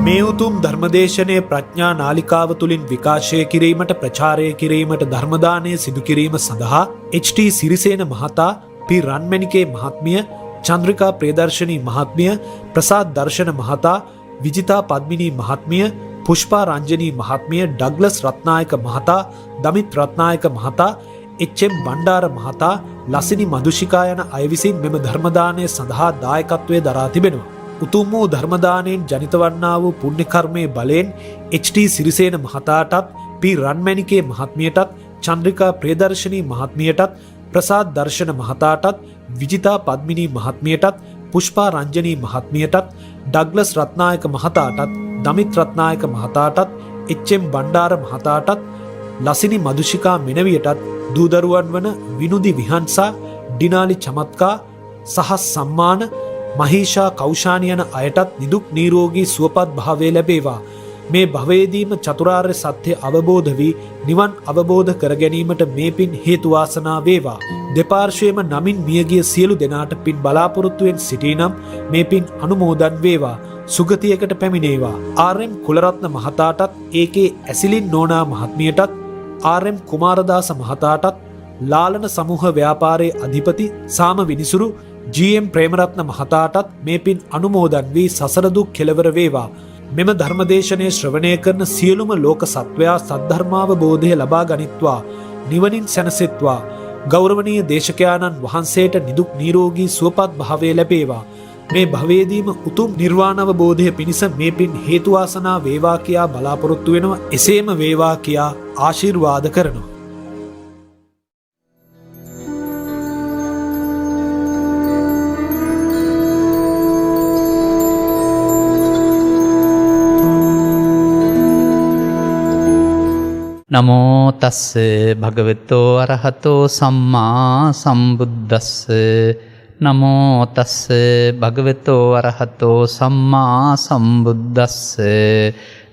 මේ උතුම් ධර්මදේශනයේ ප්‍රඥා නාලිකාව තුලින් විකාශය කිරීමට ප්‍රචාරය කිරීමට ධර්මදානය සිදු කිරීම සඳහා HT සිරිසේන මහතා, පී රන්මැණිකේ මහත්මිය, චන්ද්‍රිකා ප්‍රියදර්ශනී මහත්මිය, ප්‍රසාද් දර්ශන මහතා, විජිතා පද්මිනී මහත්මිය, පුෂ්පා රංජනී මහත්මිය, ඩග්ලස් රත්නායක මහතා, දමිත් රත්නායක මහතා, HM බණ්ඩාර මහතා, ලසිනි මදුෂිකා යන අය විසින් මෙම ධර්මදානය සඳහා දායකත්වයේ දරා තිබෙනවා. උතුම් වූ ධර්මදානයෙන් ජනිත වන්නා වූ පුණ්‍ය කර්මයේ බලයෙන් HT සිරිසේන මහතාටත්, පී රන්මැණිකේ මහත්මියටත්, චන්ද්‍රිකා ප්‍රියදර්ශනී මහත්මියටත්, ප්‍රසාද් දර්ශන මහතාටත්, විජිතා පද්මිනී මහත්මියටත්, පුෂ්පා රංජනී මහත්මියටත්, ඩග්ලස් රත්නායක මහතාටත්, දමිත් රත්නායක මහතාටත්, HM බණ්ඩාර මහතාටත්, ලසිනි මදුෂිකා මෙනවියටත්, දූදරුවන් වන විනුදි විහංසා, ඩිනාලි චමත්කා, සහ සම්මාන, මහීෂා කෞෂානි යන අයටත් නිදුක් නිරෝගී සුවපත් භාවය ලැබේවා. මේ භවයේදීම චතුරාර්ය සත්‍ය අවබෝධ වී නිවන් අවබෝධ කර ගැනීමට මේ පින් හේතු වාසනා වේවා. දෙපාර්ශ්වයේම නමින් මියගිය සියලු දෙනාට පින් බලාපොරොත්තුවෙන් සිටිනම් මේ පින් අනුමෝදන් වේවා. සුගතියකට පැමිණේවා. RM කුලරත්න මහතාටත්, AK ඇසිලින් නෝනා මහත්මියටත්, RM කුමාරදාස මහතාටත්, ලාලන සමූහ ව්‍යාපාරයේ අධිපති සාම විනිසුරු GM ප්‍රේමරත්න මහතාටත් මේ පින් අනුමෝදන් වී සසර දුක් කෙලවර වේවා. මෙම ධර්මදේශනය ශ්‍රවණය කරන සියලුම ලෝක සත්වයා සද්ධර්මාවබෝධය ලබා ගනිත්වා, නිවනින් සැනසෙත්වා. ගෞරවනීය දේශකයාණන් වහන්සේට නිදුක් නිරෝගී සුවපත් භාවය ලැබේවා. මේ භවයේදීම උතුම් නිර්වාණ අවබෝධය පිණිස මේ පින් හේතු වාසනා වේවා කියා බලාපොරොත්තු වෙනවා. එසේම වේවා කියා ආශිර්වාද කරනවා. නමෝ තස්ස භගවතෝ අරහතෝ සම්මා සම්බුද්දස්ස. නමෝ තස්ස භගවතෝ අරහතෝ සම්මා සම්බුද්දස්ස.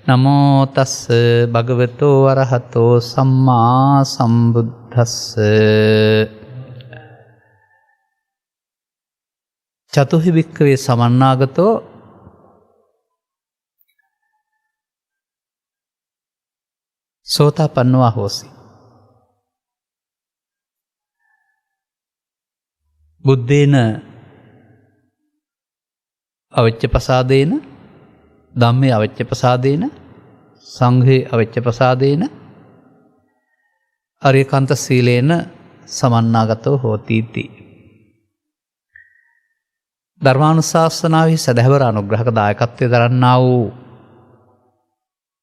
නමෝ තස්ස භගවතෝ අරහතෝ සම්මා සම්බුද්දස්ස. චතුහි භික්ඛවේ සමන්නාගතෝ සෝතාපන්නවා හෝසි. බුද්ධේන අවච්ච ප්‍රසාදේන, ධම්මේ අවච්ච ප්‍රසාදේන, සංඝේ අවච්ච ප්‍රසාදේන, අරියකාන්ත සීලේන සමන්නාගතෝ හෝතිති. ධර්මානුශාසනාවේ සදහවර අනුග්‍රහක දායකත්වයේ දරන්නා වූ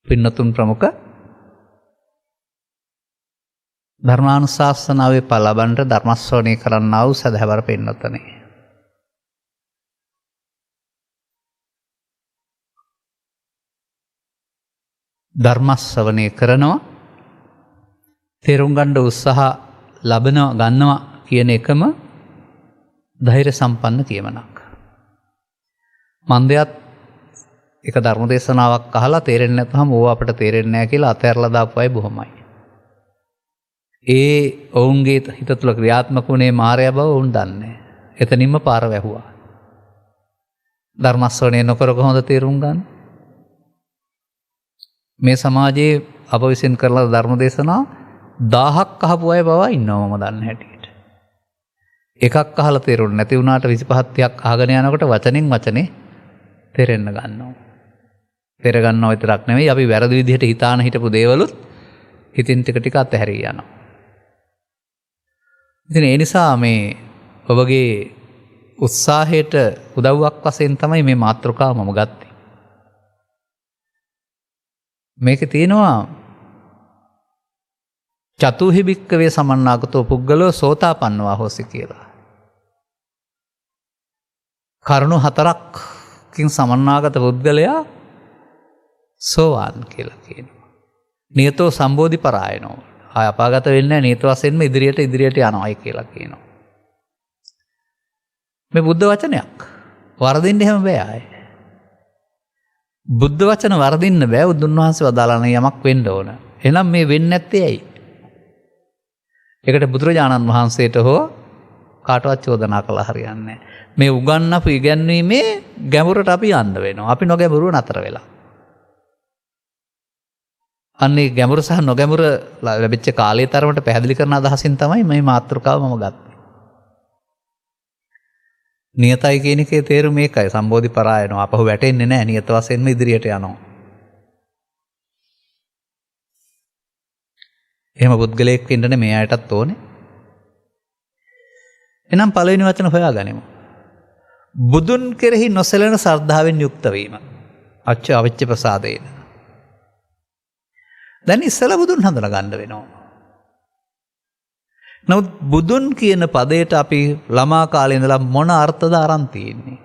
පින්නතුන් ප්‍රමුඛ ධර්මානුශාසනාවේ පලබන්ට ධර්මශ්‍රවණය කරන්නා වූ සදහවර පින්නතනේ. ධර්මශ්‍රවණය කරනවා, තේරුම් ගන්න උත්සාහ ලබනවා, ගන්නවා කියන එකම ධෛර්ය සම්පන්න කියමනක්. මන්දයත් එක ධර්ම දේශනාවක් අහලා තේරෙන්නේ නැත්නම් ඕවා අපිට තේරෙන්නේ නැහැ කියලා අතහැරලා දාපු අය බොහොමයි. ඒ ඔවුන්ගේ හිත තුළ ක්‍රියාත්මක වුණේ මායя බව ඔවුන් දන්නේ. එතනින්ම පාර වැහුවා. ධර්ම ශ්‍රවණය නොකර කොහොමද තේරුම් ගන්න? මේ සමාජයේ අප විසින් කරන ධර්ම දේශනා 1000ක් අහපු අය බව ඉන්නවා මම දන්න හැටියට. එකක් අහලා තේරුන්නේ නැති වුණාට 25 30ක් අහගෙන යනකොට වචනෙන් වචනේ තේරෙන්න ගන්නවා. තේර ගන්නව විතරක් නෙවෙයි, අපි වැරදි විදිහට හිතාන හිටපු දේවලුත් හිතින් ටික ටික අතහැරී යනවා. ඉතින් ඒ නිසා මේ ඔබගේ උත්සාහයට උදව්වක් වශයෙන් තමයි මේ මාතෘකාව මම ගත්තේ. මේකේ තියෙනවා චතුහි භික්ඛවේ සමන්නාගතෝ පුද්ගලෝ සෝතාපන්නවා හොසි කියලා. කරුණු 4කින් සමන්නාගත පුද්ගලයා සෝවාන් කියලා කියනවා. නියතෝ සම්බෝධි පරායනෝ. ආය අපාගත වෙන්නේ නැහැ, නියත වශයෙන්ම ඉදිරියට යනවායි කියලා කියනවා. මේ බුද්ධ වචනයක්. වරදින්න එහෙම බෑ ආයේ. බුද්ධ වචන වරදින්න බෑ. බුදුන් වහන්සේ වදාළන යමක් වෙන්න ඕන. එහෙනම් මේ වෙන්නේ නැත්තේ ඇයි? ඒකට බුදුරජාණන් වහන්සේට හෝ කාටවත් චෝදනා කළා හරියන්නේ නැහැ. මේ උගන්වපු ඉගැන්වීමේ ගැඹුරට අපි යන්න වෙනවා. අපි නොගැඹුරුව නතර වෙලා. අන්නේ ගැඹුර සහ නොගැඹුර ලැබිච්ච කාලයේ තරමට පැහැදිලි කරන අදහසින් තමයි මේ මාතෘකාව මම ගත්තේ. නියතයි කියන එකේ තේරුම මේකයි. සම්බෝධි පරායනවා. අපහු වැටෙන්නේ නැහැ. නියත වශයෙන්ම ඉදිරියට යනවා. එහෙම පුද්ගලයෙක් වෙන්න මේ අයටත් ඕනේ. එනම් පළවෙනි වචන හොයාගනිමු. බුදුන් කෙරෙහි නොසැලෙන ශ්‍රද්ධාවෙන් යුක්ත වීම. අවිච්ඡ ප්‍රසාදේන. දැන් ඉස්සලා බුදුන් හඳුනා ගන්න වෙනවා. නමුත් බුදුන් කියන පදයට අපි ළමා කාලේ ඉඳලා මොන අර්ථද අරන් තියෙන්නේ?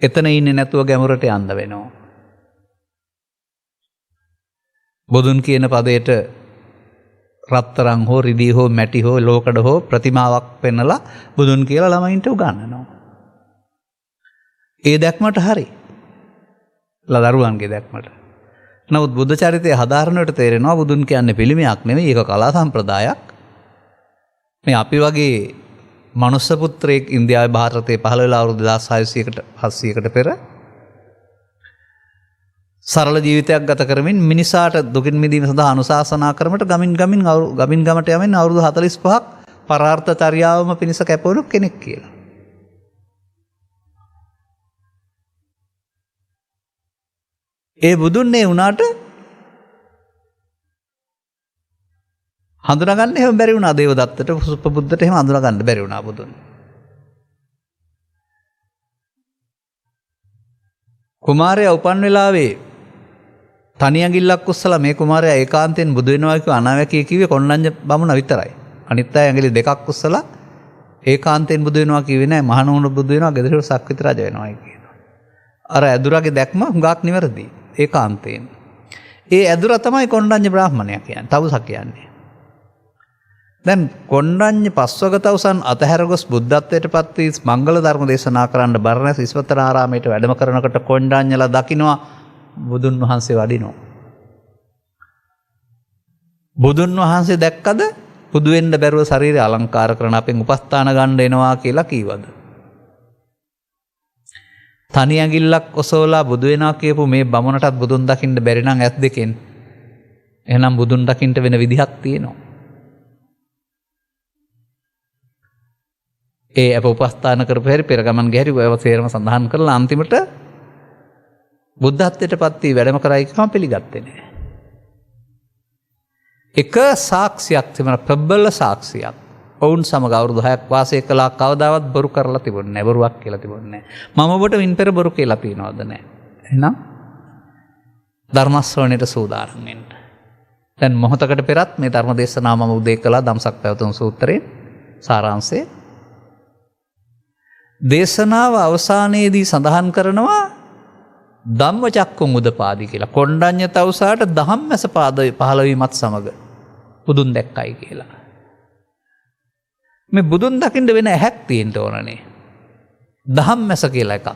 එතන ඉන්නේ නැතුව ගැඹුරට යන්න වෙනවා. බුදුන් කියන පදයට රත්තරන් හෝ රිදී හෝ මැටි හෝ ලෝකඩ හෝ ප්‍රතිමාවක් පෙන්නලා බුදුන් කියලා ළමයින්ට උගන්වනවා. ඒ දැක්මට හරි. දරුවන්ගේ දැක්මට. නමුත් බුද්ධ චරිතය හදාරනට තේරෙනවා බුදුන් කියන්නේ පිළිමයක් නෙවෙයි, ඒක කලා සම්ප්‍රදායක්. මේ අපි වගේ මනුස්ස පුත්‍රයෙක් ඉන්දියාවේ ಭಾರತයේ පහළ වෙලා අවුරුදු 2600කට 700කට පෙර සරල ජීවිතයක් ගත කරමින් මිනිසාට දුකින් මිදීම සඳහා අනුශාසනා කරමට ගමින් ගමට යමින් අවුරුදු 45ක් පරාර්ථ චර්යාවම පිණිස කැපවුණු කෙනෙක් කියලා. ඒ බුදුන්නේ වුණාට හඳුනාගන්න එහෙම බැරි වුණා. දේවදත්තට සුප්පබුද්ධට එහෙම හඳුනාගන්න බැරි වුණා බුදුන්. කුමාරයා උපන් වෙලාවේ තනි ඇඟිල්ලක් උස්සලා මේ කුමාරයා ඒකාන්තයෙන් බුදු වෙනවා කියව අනාවැකිය කිව්වේ කොණ්ණඤ්ඤ බමුණ විතරයි. අනිත් අය ඇඟිලි දෙකක් උස්සලා ඒකාන්තයෙන් බුදු වෙනවා කිව්වේ නෑ. මහණුවර බුදු වෙනවා, ගෙදර සක්විති රජ වෙනවායි කියනවා. අර ඇදුරගේ දැක්ම හුඟක් නිවැරදි. ඒකාන්තයෙන්. ඒ ඇදුර තමයි කොණ්ඩඤ්ඤ බ්‍රාහ්මණයා කියන්නේ. තවුසා කියන්නේ. දැන් කොණ්ඩඤ්ඤ පස්වග තවුසන් අතහැර ගොස් බුද්ධත්වයට පත් වී මංගල ධර්ම දේශනා කරන්න බරණැස විශ්වතරාරාමයට වැඩම කරනකොට කොණ්ඩඤ්ඤලා දකින්නවා බුදුන් වහන්සේ වඩිනවා. බුදුන් වහන්සේ දැක්කද බුදු වෙන්න බැරුව ශරීරය අලංකාර කරන අපෙන් උපස්ථාන ගන්න එනවා කියලා කීවද? තනි ඇඟිල්ලක් ඔසවලා බුදු වෙනවා කියපු මේ බමුණටත් බුදුන් දකින්න බැරි නම් ඇස් දෙකෙන් එහෙනම් බුදුන් දකින්න වෙන විදිහක් තියෙනවා. ඒ අප උපස්ථාන කරපු හැරි පෙර ගමන් ගියරි ඔයව සේරම සඳහන් කරලා අන්තිමට බුද්ධත්වයට පත් වී වැඩම කරයි කියම පිළිගත්තේ නැහැ. එක සාක්ෂියක් තිබුණා, ප්‍රබල සාක්ෂියක්. ඔවුන් සමග අවුරුදු 6ක් වාසය කළා. කවදාවත් බොරු කරලා තිබුණේ නැහැ. බොරුවක් කියලා තිබුණේ නැහැ. මම ඔබට වින් පෙර බොරු කියලා තියනවද නැහැ. එහෙනම් ධර්ම ශ්‍රවණයට සූදානම් වෙන්න. දැන් මොහොතකට පෙරත් මේ ධර්ම දේශනාව මම උදේ කළා ධම්සක් පැවතුම් සූත්‍රයේ සාරාංශය. දේශනාව අවසානයේදී සඳහන් කරනවා ධම්මචක්කුම් උදපාදි කියලා. කොණ්ඩඤ්ඤ තවුසාට ධම්මැස පහළ වීමත් සමග බුදුන් දැක්කයි කියලා. මේ බුදුන් දකින්න වෙන ඇහැක් තියෙන්න ඕනනේ. ධම්මැස කියලා එකක්.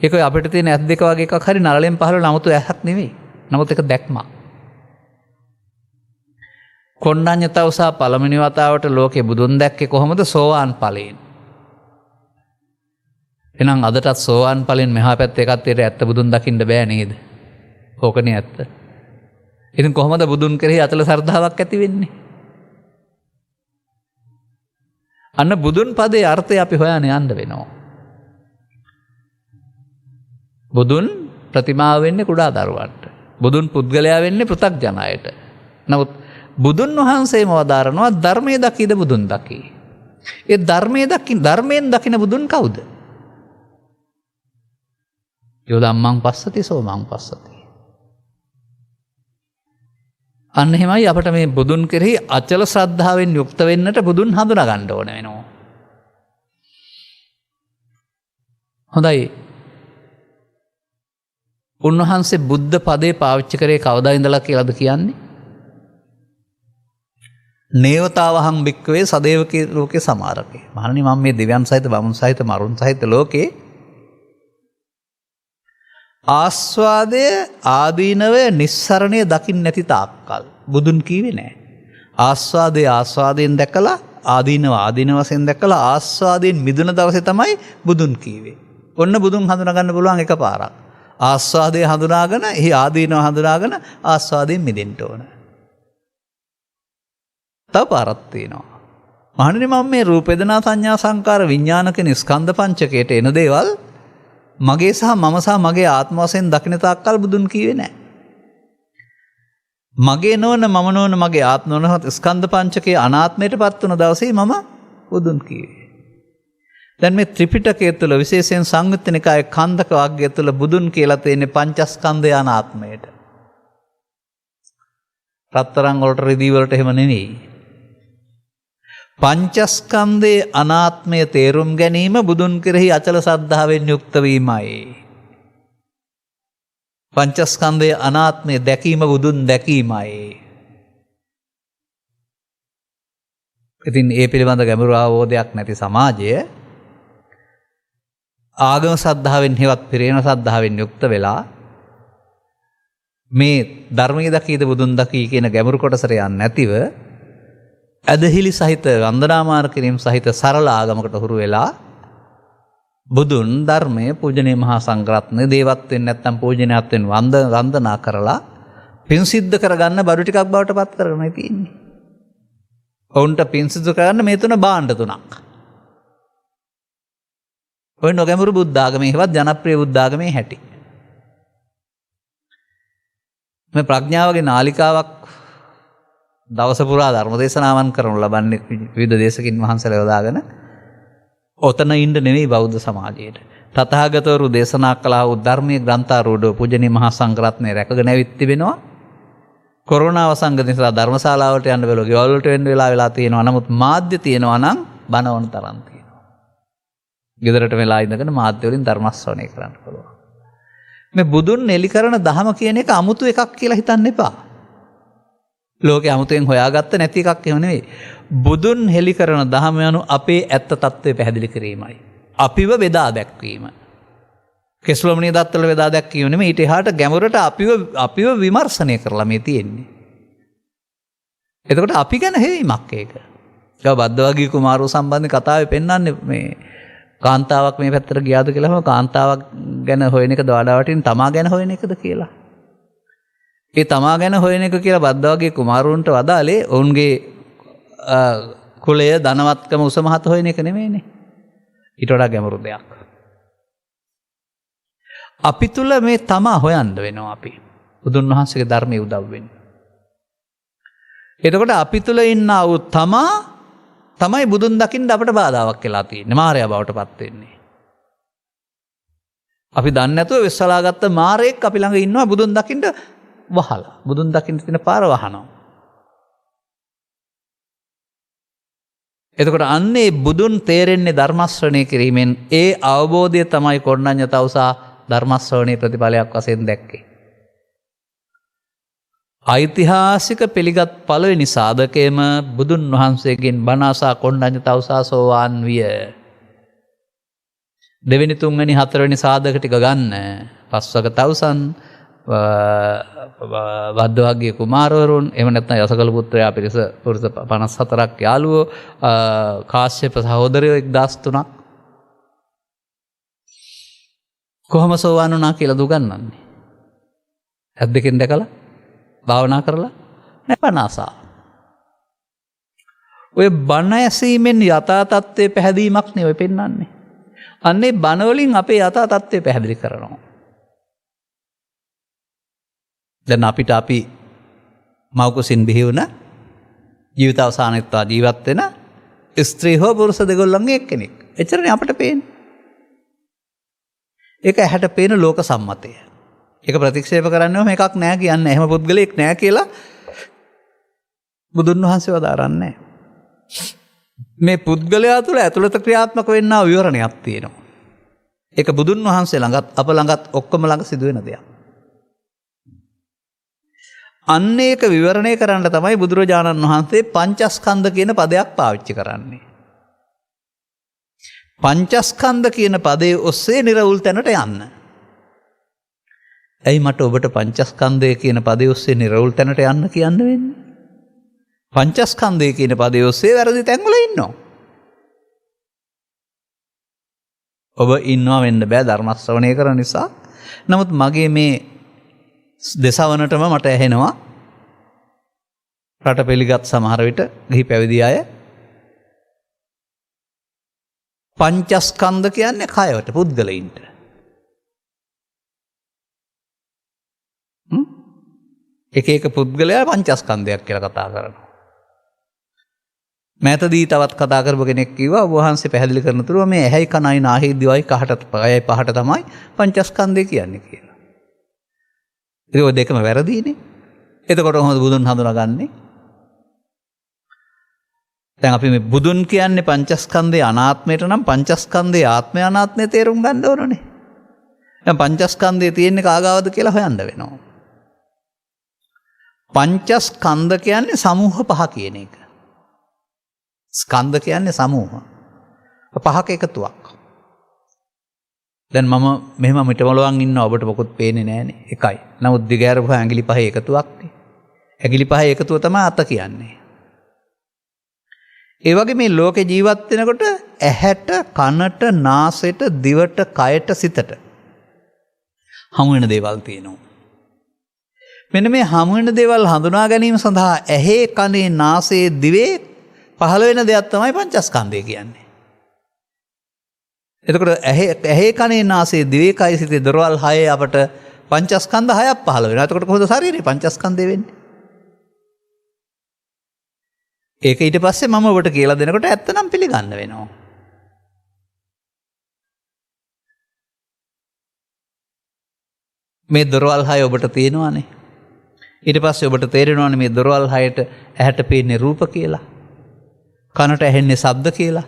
ඒක අපිට තියෙන ඇස් දෙක වගේ එකක් හරි නරලෙන් පහළ නමුත් ඇහක් නෙවෙයි. නමුත් ඒක දැක්මක්. කොණ්ඩඤ්ඤ තවුසා පළවෙනි වතාවට ලෝකේ බුදුන් දැක්කේ කොහොමද? සෝවාන් ඵලයෙන්. එහෙනම් අදටත් සෝවාන් ඵලෙන් මෙහා පැත්තේ එකත් ඇත්ත බුදුන් දකින්න බෑ නේද? ඕකනේ ඇත්ත. ඉතින් කොහොමද බුදුන් කෙරෙහි අතල ශ්‍රද්ධාවක් ඇති වෙන්නේ? අන්න බුදුන් පදේ අර්ථය අපි හොයන්න යන්න වෙනවා. බුදුන් ප්‍රතිමාව වෙන්නේ කුඩා දරුවන්ට. බුදුන් පුද්ගලයා වෙන්නේ පෘථග්ජනයට. නමුත් බුදුන් වහන්සේම වදාරනවා ධර්මයේ දකීද බුදුන් දකී. ඒ ධර්මයෙන් දකින බුදුන් කවුද? යෝ ධම්මං පස්සති සෝ මං පස්සති. අන්න එහෙමයි අපට මේ බුදුන් කෙරෙහි අචල ශ්‍රද්ධාවෙන් යුක්ත වෙන්නට බුදුන් හඳුනා ගන්න ඕන වෙනවා. හොඳයි. උන්වහන්සේ බුද්ධ පදේ පාවිච්චි කරේ කවදා ඉඳලා කියලාද කියන්නේ? නේවතාවහං භික්ඛවේ සදේවකේ ලෝකේ සමාරකේ. මහණනි මම මේ දෙවියන් සහිත බමුණු සහිත මරුන් සහිත ලෝකේ ආස්වාදය ආදීනවය නිස්සරණය දකින්න නැති තාක්කල් බුදුන් කීවේ නෑ. ආස්වාදයෙන් දැකලා ආදීන වශයෙන් දැකලා ආස්වාදයෙන් මිදුන දවසේ තමයි බුදුන් කීවේ. ඔන්න බුදුන් හඳුනා ගන්න පුළුවන් එකපාරක්. ආස්වාදය හඳුනාගෙන එහි ආදීනව හඳුනාගෙන ආස්වාදයෙන් මිදෙන්න ඕන. තව පාරක් තියෙනවා. මහණෙනි මම මේ රූප වේදනා සංඥා සංකාර විඥාන කියන ස්කන්ධ පංචකයට එන දේවල් මගේ සහ මගේ ආත්ම වශයෙන් දකින්න තාක්කල් බුදුන් කිව්වේ නැහැ. මගේ නොවන මම නොවන මගේ ආත්ම නොවන ස්කන්ධ පංචකයේ අනාත්මයටපත් වුණ දවසේ මම බුදුන් කිව්වේ. දැන් මේ ත්‍රිපිටකය තුළ විශේෂයෙන් සංයුත්ත නිකායේ කන්දක වර්ගය තුළ බුදුන් කියලා තියෙන්නේ පංචස්කන්ධය අනාත්මයට. රත්තරන් වලට රිදී වලට එහෙම නෙවෙයි. පංචස්කන්ධයේ අනාත්මය තේරුම් ගැනීම බුදුන් කෙරෙහි අචල ශ්‍රද්ධාවෙන් යුක්ත වීමයි. පංචස්කන්ධයේ අනාත්මය දැකීම බුදුන් දැකීමයි. ඉතින් ඒ පිළිබඳ ගැඹුරු අවබෝධයක් නැති සමාජය ආගම ශ්‍රද්ධාවෙන් හෙවත් පිරේන ශ්‍රද්ධාවෙන් යුක්ත වෙලා මේ ධර්මයේ දකීද බුදුන් දකී කියන ගැඹුරු කොටසට යන්නේ නැතිව ඇදහිලි සහිත වන්දනාමාන කිරීම සහිත සරල ආගමකට හුරු වෙලා බුදුන් ධර්මයේ පූජනීය මහා සංඝරත්නය දේවත්වෙන් නැත්තම් පූජනීයත්වෙන් වන්දනා කරලා පින් සිද්ධ කරගන්න බඩු ටිකක් බවට පත් කරගෙන තියෙන්නේ. ඔවුන්ට පින් සිද්ධ කරගන්න මේ තුන භාණ්ඩ තුනක්. ඔය නොගැඹුරු බුද්ධ ආගමේ හෙවත් ජනප්‍රිය බුද්ධ ආගමේ හැටි. මේ ප්‍රඥාවගේ නාලිකාවක් දවස පුරා ධර්ම දේශනාවන් කරනු ලබන්නේ විවිධ දේශකින් වහන්සේලා යොදාගෙන ඔතන ඉන්න නෙවෙයි බෞද්ධ සමාජයේට. තථාගතවරු දේශනා කළා වූ ධර්මයේ ග්‍රන්ථාරූඪ පූජනීය මහා සංඝරත්නය රැකගෙන ඇවිත් තිබෙනවා. කොරෝනා වසංගත නිසා ධර්මශාලාවලට යන්න බැලුවා. ගෙවල් වලට වෙන්න වෙලා තියෙනවා. නමුත් මාධ්‍ය තියෙනවා නම් බණවන තරම් තියෙනවා. ගෙදරට වෙලා ඉඳගෙන මාධ්‍ය වලින් ධර්ම ශ්‍රවණය කරන්න පුළුවන්. මේ බුදුන් එලි කරන ධහම කියන එක 아무තු එකක් කියලා හිතන්න එපා. ලෝකේ 아무තෙන් හොයාගත්ත නැති එකක් එහෙම නෙවෙයි. බුදුන් හෙලි කරන ධහම යනු අපේ ඇත්ත తත්වය පැහැදිලි කිරීමයි. අපිව බෙදා දැක්වීම. කෙස්ලොමණී දත්තල බෙදා දැක්වීම නෙමෙයි. ඊට එහාට ගැඹුරට අපිව විමර්ශනය කරලා මේ තියෙන්නේ. එතකොට අපි ගැන හෙවීමක් ඒක. ඒක බද්දවගී කුමාරෝ සම්බන්ධ කතාවේ පෙන්වන්නේ මේ කාන්තාවක් මේ පැත්තට ගියාද කියලාම කාන්තාවක් ගැන හොයන එකද වඩා වටින් තමා ගැන හොයන එකද කියලා. ඒ තමා ගැන හොයන එක කියලා බද්දවගේ කුමාරුන්ට වදාලේ ඔවුන්ගේ කුලය ධනවත්කම උස මහත හොයන එක නෙමෙයිනේ. ඊට වඩා ගැඹුරු දෙයක්. අපි තුල මේ තමා හොයන්න වෙනවා අපි. බුදුන් වහන්සේගේ ධර්මයේ උදව් වෙන්න. එතකොට අපි තුල ඉන්න වූ තමා තමයි බුදුන් දකින්න අපට බාධාවක් වෙලා තියෙන්නේ. මායя බවට පත් වෙන්නේ. අපි දන්නේ නැතුව වෙස්සලාගත්ත මාරයෙක් අපි ළඟ ඉන්නවා බුදුන් දකින්න වහලා. බුදුන් දකින්න තියෙන පාර වහනවා. එතකොට අන්නේ බුදුන් තේරෙන්නේ ධර්ම ශ්‍රවණය කිරීමෙන්. ඒ අවබෝධය තමයි කොණ්ණඤ්ඤ තවුසා ධර්ම ශ්‍රවණයේ ප්‍රතිඵලයක් වශයෙන් දැක්කේ. ඓතිහාසික පිළිගත් පළවෙනි සාධකයේම බුදුන් වහන්සේගෙන් බණ අසා කොණ්ණඤ්ඤ තවුසා සෝවාන් විය. දෙවෙනි තුන්වෙනි හතරවෙනි සාධක ටික ගන්න. පස්වග තවුසන් වද්දවග්ගිය කුමාරවරුන් එහෙම නැත්නම් යසකල පුත්‍රයා පිරිස 54ක් යාළුවෝ කාශ්‍යප සහෝදරයෝ 1003ක් කොහොම සෝවාන් වුණා කියලා දුගන්නන්නේ. ඇත් දෙකෙන් දැකලා භාවනා කරලා නැපනාසා. ඔය බණ ඇසීමෙන් යථා තත්ත්වයේ පැහැදීමක් නේ ඔය පෙන්වන්නේ. අන්නේ බණ වලින් අපේ යථා තත්ත්වය පැහැදිලි කරනවා. දැන් අපිට අපි මව්කුසින් බිහි වුණ ජීවිත අවසානයේත් ජීවත් වෙන ස්ත්‍රී හෝ පුරුෂ දෙගොල්ලන්ගේ එක්කෙනෙක්. එච්චරනේ අපිට පේන්නේ. ඒක ඇහැට පේන ලෝක සම්මතය. ඒක ප්‍රතික්ෂේප කරන්නේම එකක් නෑ කියන්නේ. එහෙම පුද්ගලයෙක් නෑ කියලා බුදුන් වහන්සේ වදාරන්නේ. මේ පුද්ගලයා තුළ ඇතුළත ක්‍රියාත්මක වෙන්නා විවරණයක් තියෙනවා. ඒක බුදුන් වහන්සේ ළඟත් අප ළඟත් ඔක්කොම ළඟ සිදුවෙන දෙයක්. අන්න ඒක විවරණය කරන්න තමයි බුදුරජාණන් වහන්සේ පංචස්කන්ධ කියන පදයක් පාවිච්චි කරන්නේ. පංචස්කන්ධ කියන පදේ ඔස්සේ නිර්වුල් තැනට යන්න. ඇයි මට ඔබට පංචස්කන්ධය කියන පදේ ඔස්සේ නිර්වුල් තැනට යන්න කියන්න වෙන්නේ? පංචස්කන්ධය කියන පදේ ඔස්සේ වැරදි තැන්වල ඉන්නවා. ඔබ ඉන්නවා වෙන්න බෑ ධර්ම ශ්‍රවණය කරන නිසා. නමුත් මගේ මේ දෙසවනටම මට ඇහෙනවා රට පිළිගත් සමහර විට ගිහි පැවිදි අය පංචස්කන්ධ කියන්නේ කයට පුද්ගලයින්ට. එක එක පුද්ගලයා පංචස්කන්ධයක් කියලා කතා කරනවා. මෑතදී තවත් කතා කරපු කෙනෙක් කිව්වා ඔබ වහන්සේ පැහැදිලි කරන තුරු මේ ඇහැයි කනයි නාහයි දිවයි කහට පයයි පහට තමයි පංචස්කන්ධය කියන්නේ කියලා. ඒක ඔය දෙකම වැරදීනේ. එතකොට කොහොමද බුදුන් හඳුනාගන්නේ? දැන් අපි මේ බුදුන් කියන්නේ පංචස්කන්ධයේ අනාත්මයට නම් පංචස්කන්ධයේ ආත්මය අනාත්මය තේරුම් ගන්න ඕනනේ. දැන් පංචස්කන්ධයේ තියෙන්නේ කාගාවද කියලා හොයන්න වෙනවා. පංචස්කන්ධ කියන්නේ සමූහ පහ කියන එක. ස්කන්ධ කියන්නේ සමූහ. පහක එකතුවක්. දැන් මම මෙහෙම මිටමලුවන් ඉන්නවා ඔබට මොකුත් පේන්නේ නැහනේ. එකයි. නමුත් දිගෑරපුව ඇඟිලි පහේ එකතුවක් නේ. ඇඟිලි පහේ එකතුව තමයි අත කියන්නේ. ඒ වගේ මේ ලෝකේ ජීවත් වෙනකොට ඇහැට, කනට, නාසයට, දිවට, කයට, සිතට හමු වෙන දේවල් තියෙනවා. මෙන්න මේ හමු වෙන දේවල් හඳුනා ගැනීම සඳහා ඇහි, කනේ, නාසයේ, දිවේ පහළ වෙන දෙයක් තමයි පංචස්කන්ධය කියන්නේ. එතකොට ඇහි, කනේ, නාසයේ, දිවේ, කයේ, සිතේ දොරවල් 6 අපට පංචස්කන්ධ 6ක් පහළ වෙනවා. එතකොට කොහොමද ශරීරේ පංචස්කන්ධය වෙන්නේ? ඒක ඊට පස්සේ මම ඔබට කියලා දෙනකොට ඇත්තනම් පිළිගන්න වෙනවා. මේ දොරවල් 6 ඔබට තියෙනවානේ. ඊට පස්සේ ඔබට තේරෙනවානේ මේ දොරවල් 6ට ඇහැට පේන්නේ රූප කියලා. කනට ඇහෙන්නේ ශබ්ද කියලා.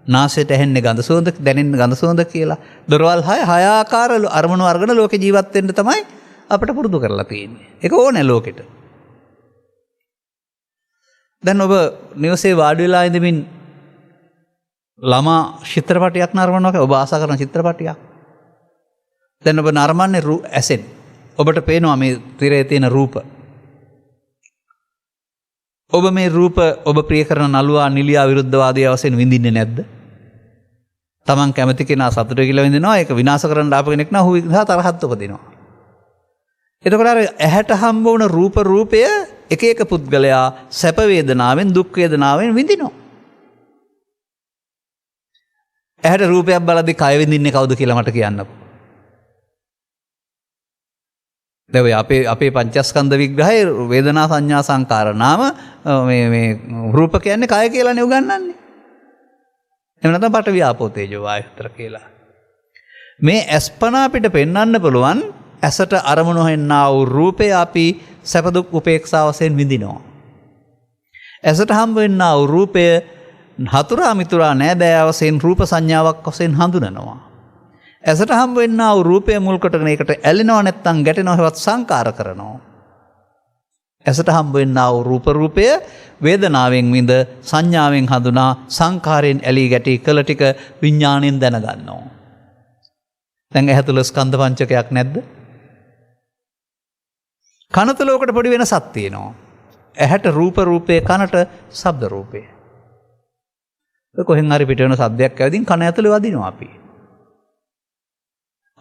නාසයට ඇහෙන්නේ ගඳ සුවඳ, දැනෙන්නේ ගඳ සුවඳ කියලා. දොරවල් 6 ආකාර අරමුණු අරගෙන ලෝකේ ජීවත් වෙන්න තමයි අපිට පුරුදු කරලා තියෙන්නේ. ඒක ඕනේ ලෝකෙට. දැන් ඔබ නිවසේ වාඩි වෙලා ඉඳමින් ළමා චිත්‍රපටයක් නරඹනවා. ඔබ ආසා කරන චිත්‍රපටයක්. දැන් ඔබ නරඹන්නේ ඇසෙන්. ඔබට පේනවා මේ තිරේ තියෙන රූප. ඔබ මේ රූප ඔබ ප්‍රිය කරන නළුවා නිලියා විරුද්ධවාදී වශයෙන් විඳින්නේ නැද්ද? Taman කැමති කෙනා සතුට කියලා විඳිනවා. ඒක විනාශ කරන්න ආපු කෙනෙක් නම් ඔහු නිසා තරහත් උපදිනවා. එතකොට අර ඇහැට හම්බ වුණ රූපය එක එක පුද්ගලයා සැප වේදනාවෙන් දුක් වේදනාවෙන් විඳිනවා. ඇහැට රූපයක් බලද්දී කය විඳින්නේ කවුද කියලා මට කියන්නකෝ. දැන් අපේ පංචස්කන්ධ විග්‍රහයේ වේදනා සංඥා සංකාර නාම මේ රූප කියන්නේ කය කියලානේ උගන්වන්නේ. එහෙම නැත්නම් පඨවි ආපෝ තේජෝ වායුතර කියලා. මේ අස්පනා අපිට පෙන්වන්න පුළුවන් ඇසට අරමුණු වෙන්නා වූ රූපේ අපි සැප දුක් උපේක්ෂා වශයෙන් විඳිනවා. ඇසට හම්බ වෙන්නා වූ රූපය හතුරා මිතුරා නෑදෑ වශයෙන් රූප සංඥාවක් වශයෙන් හඳුනනවා. ඇසට හම්බ වෙන්නා වූ රූපය මුල් කොටගෙන ඒකට ඇලෙනව නැත්නම් ගැටෙනව හෙවත් සංකාර කරනවා. ඇසට හම්බ වෙන්නා වූ රූපය වේදනාවෙන් විඳ සංඥාවෙන් හඳුනා සංකාරයෙන් ඇලී ගැටි කළ ටික විඥාණයෙන් දැනගන්නවා. දැන් ඇහැ තුල ස්කන්ධ පංචකයක් නැද්ද? කන තුල ඔකට පොඩි වෙනසක් තියෙනවා. ඇහැට රූපේ කනට ශබ්ද රූපේ. කොහෙන් හරි පිට වෙන ශබ්දයක් ඇවිදින් කන ඇතුලේ වදිනවා අපි.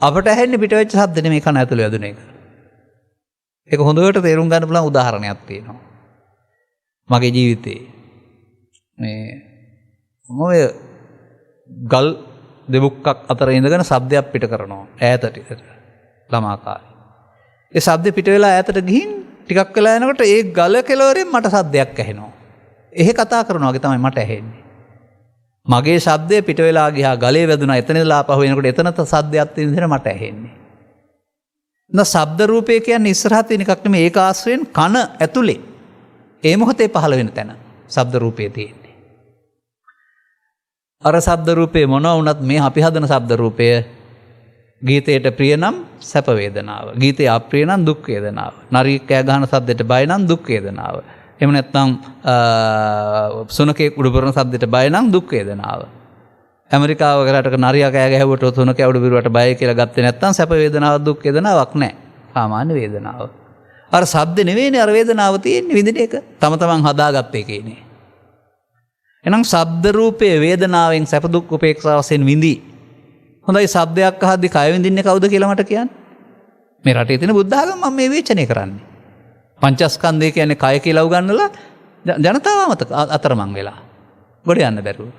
අපට ඇහෙන්නේ පිට වෙච්ච ශබ්ද නෙමෙයි කන ඇතුලේ වදින එක. ඒක හොඳට තේරුම් ගන්න පුළුවන් උදාහරණයක් තියෙනවා. මගේ ජීවිතේ මම ගල් දෙබුක්කක් අතර ඉඳගෙන ශබ්දයක් පිට කරනවා ඈතට ළමා කාලේ. ඒ ශබ්දෙ පිට වෙලා ඈතට ගිහින් ටිකක් වෙලා යනකොට ඒ ගල කෙළවරෙන් මට ශබ්දයක් ඇහෙනවා. එහෙ කතා කරනවා වගේ තමයි මට ඇහෙන්නේ. මගේ ශබ්දය පිට වෙලා ගියා ගලේ වැදුනා එතන ඉඳලා ආපහු එනකොට එතන ශබ්දයක් තියෙන විදිහට මට ඇහෙන්නේ. ශබ්ද රූපය කියන්නේ ඉස්සරහ තියෙන එකක් නෙමෙයි ඒක ආශ්‍රයෙන් කන ඇතුලේ ඒ මොහොතේ පහළ වෙන තැන ශබ්ද රූපය තියෙන්නේ. අර ශබ්ද රූපේ මොනවා වුණත් මේ අපි හදන ශබ්ද රූපය ගීතයට ප්‍රිය නම් සැප වේදනාව. ගීතේ අප්‍රිය නම් දුක් වේදනාව. නරියෙක් කෑ ගහන ශබ්දයට බය නම් දුක් වේදනාව. එහෙම නැත්නම් සුනකේ උඩුබරන ශබ්දයට බය නම් දුක් වේදනාව. ඇමරිකාව රටක නරියා කෑ ගැහුවට සුනකේ උඩුබිරුවට බය කියලා ගත්තේ නැත්නම් සැප වේදනාවක් දුක් වේදනාවක් නැහැ. සාමාන්‍ය වේදනාව. අර ශබ්ද නෙවෙයිනේ අර වේදනාව තියෙන්නේ විඳින එක. තම තමන් හදාගත්ත එකේනේ. එහෙනම් ශබ්ද රූපයේ වේදනාවෙන් සැප දුක් උපේක්ෂා වශයෙන් විඳි. හොඳයි ශබ්දයක් අහද්දි කය විඳින්නේ කවුද කියලා මට කියන්න. මේ රටේ තියෙන බුද්ධ ආගම මම මේ විචනය කරන්නේ. පංචස්කන්ධය කියන්නේ කය කියලා උගන්වලා ජනතාව අතරමං වෙලා ගොඩ යන්න බැරුව.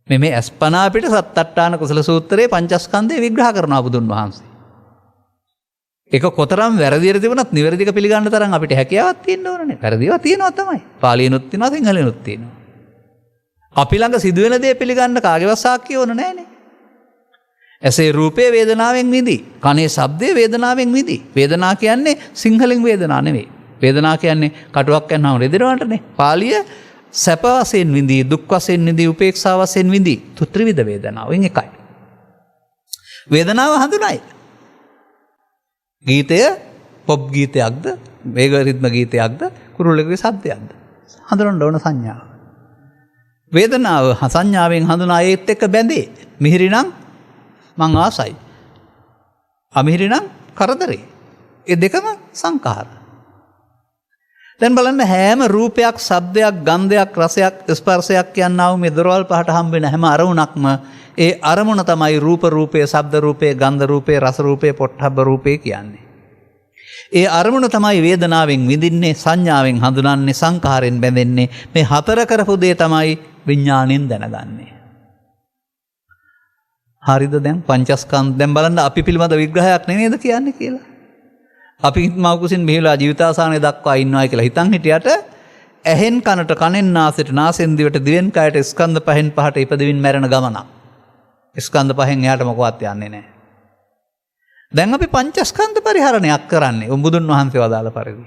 මේ අස්පනා පිට සත්තට්ඨාන කුසල සූත්‍රයේ පංචස්කන්ධය විග්‍රහ කරනවා බුදුන් වහන්සේ. ඒක කොතරම් වැරදියට තිබුණත් නිවැරදික පිළිගන්න තරම් අපිට හැකියාවක් තියෙන්න ඕනනේ. වැරදිවා තියෙනවා තමයි. පාලියෙනුත් තියෙනවා සිංහලෙනුත් තියෙනවා. අපි ළඟ සිදුවෙන දේ පිළිගන්න කාගේවත් සාක්කිය ඕන නැහැනේ. ඇසේ රූපේ වේදනාවෙන් විඳි. කනේ ශබ්දේ වේදනාවෙන් විඳි. වේදනා කියන්නේ සිංහලෙන් වේදනා නෙවෙයි. වේදනා කියන්නේ කටුවක් යනවාම රෙදෙනවටනේ. පාලිය සැප වශයෙන් විඳි, දුක් වශයෙන් විඳි, උපේක්ෂා වශයෙන් විඳි. ත්‍රිවිධ වේදනාවෙන් එකයි. වේදනාව හඳුනයි. ගීතය පොප් ගීතයක්ද, වේග රිද්ම ගීතයක්ද, කුරුල්ලෙකුගේ සද්දයක්ද? හඳුනන්න ඕන සංඥාව. වේදනාව සංඥාවෙන් හඳුනා ඒත් එක්ක බැඳේ. මිහිරි නම් මං ආසයි. අමිහිරි නම් කරදරේ. ඒ දෙකම සංඛාර. දැන් බලන්න හැම රූපයක්, ශබ්දයක්, ගන්ධයක්, රසයක්, ස්පර්ශයක් කියනවා මේ දොරවල් පහට හම්බ වෙන හැම අරමුණක්ම ඒ අරමුණ තමයි රූප රූපේ, ශබ්ද රූපේ, ගන්ධ රූපේ, රස රූපේ, පොට්ටබ්බ රූපේ කියන්නේ. ඒ අරමුණ තමයි වේදනාවෙන් විඳින්නේ, සංඥාවෙන් හඳුනන්නේ, සංඛාරයෙන් බැඳෙන්නේ. මේ හතර කරපු දේ තමයි විඥාණයෙන් දැනගන්නේ. හරිද? දැන් පංචස්කන්ධ දැන් බලන්න අපි පිළිබඳ විග්‍රහයක් නෙමෙයිද කියන්නේ කියලා. අපි මවකුසින් මෙහිලා ජීවිතාසානය දක්වා ඉන්නවා කියලා හිතන් හිටියට ඇහෙන් කනට, කනෙන් නාසයට, නාසෙන් දිවට, දිවෙන් කයට ස්කන්ධ පහෙන් පහට ඉපදෙමින් මැරෙන ගමනක්. ස්කන්ධ පහෙන් එහාට මොකවත් යන්නේ නැහැ. දැන් අපි පංචස්කන්ධ පරිහරණයක් කරන්නේ බුදුන් වහන්සේ වදාළ පරිදි.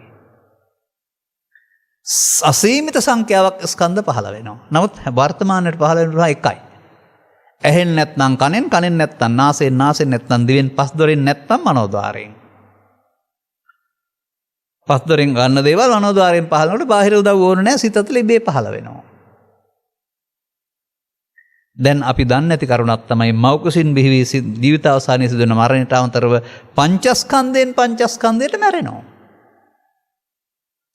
අසීමිත සංඛ්‍යාවක් ස්කන්ධ පහළ වෙනවා. නමුත් වර්තමානයේ පහළ වෙනවා එකයි. ඇහෙන් නැත්නම් කනෙන්, කනෙන් නැත්නම් නාසයෙන්, නාසයෙන් නැත්නම් දිවෙන්, පස් දොරෙන් නැත්නම් මනෝද්වාරයෙන්. පස් දොරෙන් ගන්න දේවල් මනෝද්වාරයෙන් පහළ වෙනකොට බාහිර උදව් ඕනේ නැහැ, සිත තුළ ඉබේ පහළ වෙනවා. දැන් අපි දන්නේ නැති කරුණක් තමයි මෞකසින් බිහි ජීවිත අවසානයේ සිදුවන මරණයට අමතරව පංචස්කන්ධයට මැරෙනවා.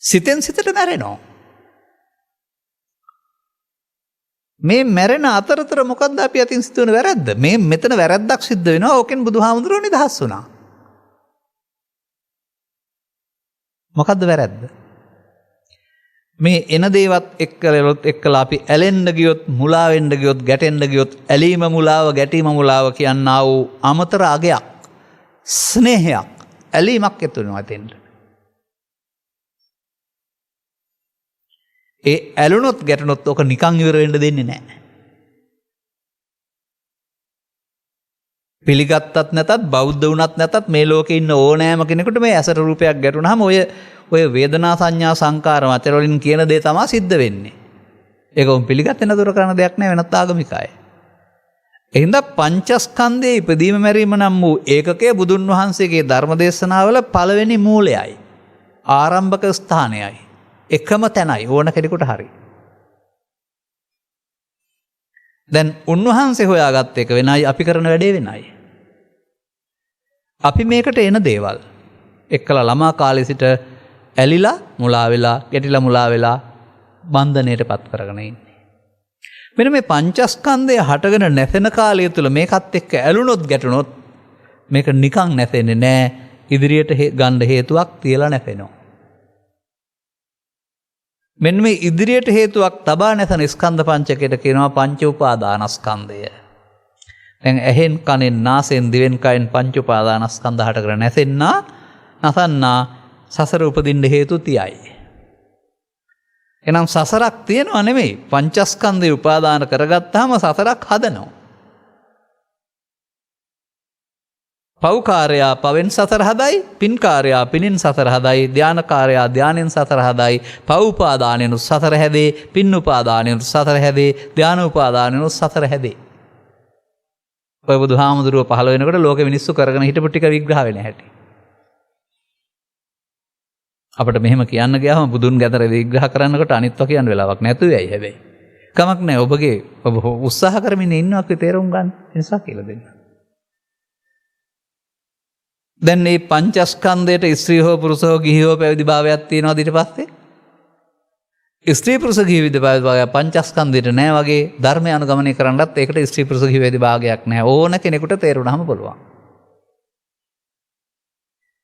සිතෙන් සිතට මැරෙනවා. මේ මැරෙන අතරතර මොකද්ද අපි අතින් සිදුවන වැරද්ද? මේ මෙතන වැරද්දක් සිද්ධ වෙනවා. ඕකෙන් බුදුහාමුදුරුවෝ නිදහස් වුණා. මොකද්ද වැරද්ද? මේ එන දේවත් එක්කලා අපි ඇලෙන්න ගියොත්, මුලා වෙන්න ගියොත්, ගැටෙන්න ගියොත්, ඇලීම මුලාව, ගැටීම මුලාව කියනා වූ අමතර අගයක්, ස්නේහයක්, ඇලීමක් ඇති වෙනවා එතෙන්ට. ඒ ඇලුනොත් ගැටුනොත් ඔක නිකන් ඉවර වෙන්න දෙන්නේ නැහැ. පිළිගත්තත් නැතත්, බෞද්ධ වුණත් නැතත් මේ ලෝකේ ඉන්න ඕනෑම කෙනෙකුට මේ ඇසට රූපයක් ගැටුනහම ඔය වේදනා සංඥා සංකාර වචන වලින් කියන දේ තමයි සිද්ධ වෙන්නේ. ඒක උන් පිළිගත්තේ නැතුව කරන දෙයක් නෑ වෙනත් ආගමික අය. එහෙනම් පංචස්කන්ධයේ ඉදීම මැරීම නම් වූ ඒකකයේ බුදුන් වහන්සේගේ ධර්ම දේශනාවල පළවෙනි මූලයයි. ආරම්භක ස්ථානයයි. එකම තැනයි ඕන කෙනෙකුට හරි. දැන් උන්වහන්සේ හොයාගත්ත එක වෙනයි, අපි කරන වැඩේ වෙනයි. අපි මේකට එන දේවල් එක්කලා ළමා කාලේ සිට ඇලිලා, මුලා වෙලා, ගැටිලා මුලා වෙලා බන්ධණයට පත් කරගෙන ඉන්නේ. මෙන්න මේ පංචස්කන්ධය හටගෙන නැසෙන කාලය තුල මේකත් එක්ක ඇලුනොත් ගැටුනොත් මේක නිකන් නැසෙන්නේ නැහැ. ඉදිරියට ගන්න හේතුවක් තියලා නැසෙනවා. මෙන්න මේ ඉදිරියට හේතුවක් තබා නැසන ස්කන්ධ පංචකයට කියනවා පංච උපාදානස්කන්ධය. දැන් ඇහෙන්, කනෙන්, නාසයෙන්, දිවෙන්, කයෙන් පංච උපාදානස්කන්ධ හටගෙන නැසෙන්නා, නැසන්නා සසර උපදින්න හේතු තියයි. එනම් සසරක් තියෙනව නෙමෙයි, පංචස්කන්ධය උපාදාන කරගත්තාම සසරක් හදනවා. පව්කාරයා පවෙන් සසර හදයි, පින්කාරයා පිනින් සසර හදයි, ධානකාරයා ධානෙන් සසර හදයි. පව් උපාදානෙන් සසර හැදේ, පින් උපාදානෙන් සසර හැදේ, ධාන උපාදානෙන් සසර හැදේ. ඔය බුදුහාමුදුරුව පහළ වෙනකොට ලෝකෙ මිනිස්සු කරගෙන හිටපු ටික විග්‍රහ වෙන හැටි. අපිට මෙහෙම කියන්න ගියාම බුදුන් ගැතර විග්‍රහ කරනකොට අනිත්ව කියන්න වෙලාවක් නැතුව යයි හැබැයි. කමක් නැහැ, ඔබ උත්සාහ කරමින් ඉන්නවා අපි තේරුම් ගන්න නිසා කියලා දෙන්න. දැන් මේ පංචස්කන්ධයට ස්ත්‍රී හෝ පුරුෂ හෝ ගිහි හෝ පැවිදි භාවයක් තියෙනවද ඊට පස්සේ? ස්ත්‍රී පුරුෂ ගිහි විද භාවය පංචස්කන්ධයට නෑ වගේ ධර්මය අනුගමනය කරන්නත් ඒකට ස්ත්‍රී පුරුෂ ගිහි වේදි භාගයක් නෑ. ඕන කෙනෙකුට තේරුණාම පුළුවන්.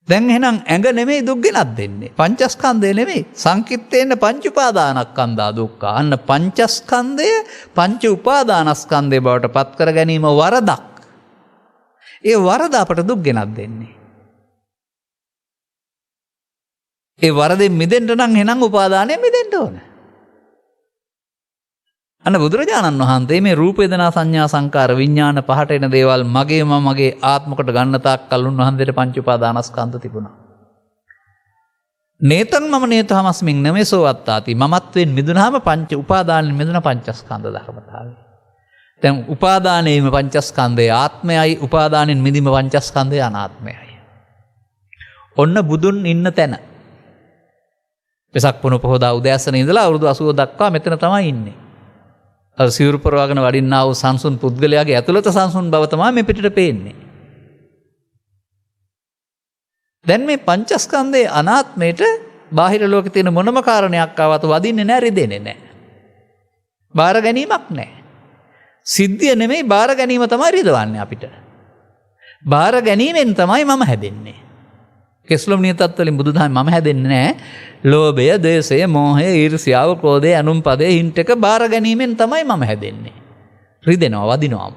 දැන් එහෙනම් ඇඟ නෙමෙයි දුක් ගෙනත් දෙන්නේ. පංචස්කන්ධය නෙමෙයි. සංකිට්ඨේන පංච උපාදානස්කන්ධා දුක්ඛ. අන්න පංචස්කන්ධය පංච උපාදානස්කන්ධය බවට පත් කර ගැනීම වරදක්. ඒ වරද අපට දුක් ගෙනත් දෙන්නේ. ඒ වරදෙන් මිදෙන්න නම් එහෙනම් උපාදානයෙන් මිදෙන්න ඕන. අන්න බුදුරජාණන් වහන්සේ මේ රූප වේදනා සංඥා සංකාර විඥාන පහට එන දේවල් මගේ ආත්මකට ගන්න තාක් කල් උන්වහන්සේට පංච උපාදානස්කන්ධ තිබුණා. නේතං මම නේතහමස්මින් නමේසෝ අත්තාති මමත්වෙන් මිදුනහම පංච උපාදානෙන් මිදුන පංචස්කන්ධ ධර්මතාවය. දැන් උපාදානයේම පංචස්කන්ධය ආත්මයයි උපාදානෙන් මිදීම පංචස්කන්ධය අනාත්මයයි. ඔන්න බුදුන් ඉන්න තැන. වෙසක් පුන පොහොදා උදෑසන ඉඳලා අවුරුදු 80 දක්වා මෙතන තමයි ඉන්නේ. අර සිවුරු පරවාගෙන වඩින්නා වූ සංසුන් පුද්ගලයාගේ ඇතුළත සංසුන් බව තමයි මේ පිටට පේන්නේ. දැන් මේ පංචස්කන්ධයේ අනාත්මයට බාහිර ලෝකේ තියෙන මොනම කාරණයක් ආවත් වදින්නේ නැහැ, රිදෙන්නේ නැහැ. බාර ගැනීමක් නැහැ. සිද්ධිය නෙමෙයි බාර ගැනීම තමයි රිදවන්නේ අපිට. බාර ගැනීමෙන් තමයි මම හැදෙන්නේ. කෙස්ලොම් නියතත් වලින් බුදුදහම මම හැදෙන්නේ නැහැ. ලෝභය, ද්වේෂය, මෝහය, ඊර්ෂ්‍යාව, ක්‍රෝධය, අනුම්පදය, හින්ටක බාර ගැනීමෙන් තමයි මම හැදෙන්නේ. රිදෙනවා, වදිනවා.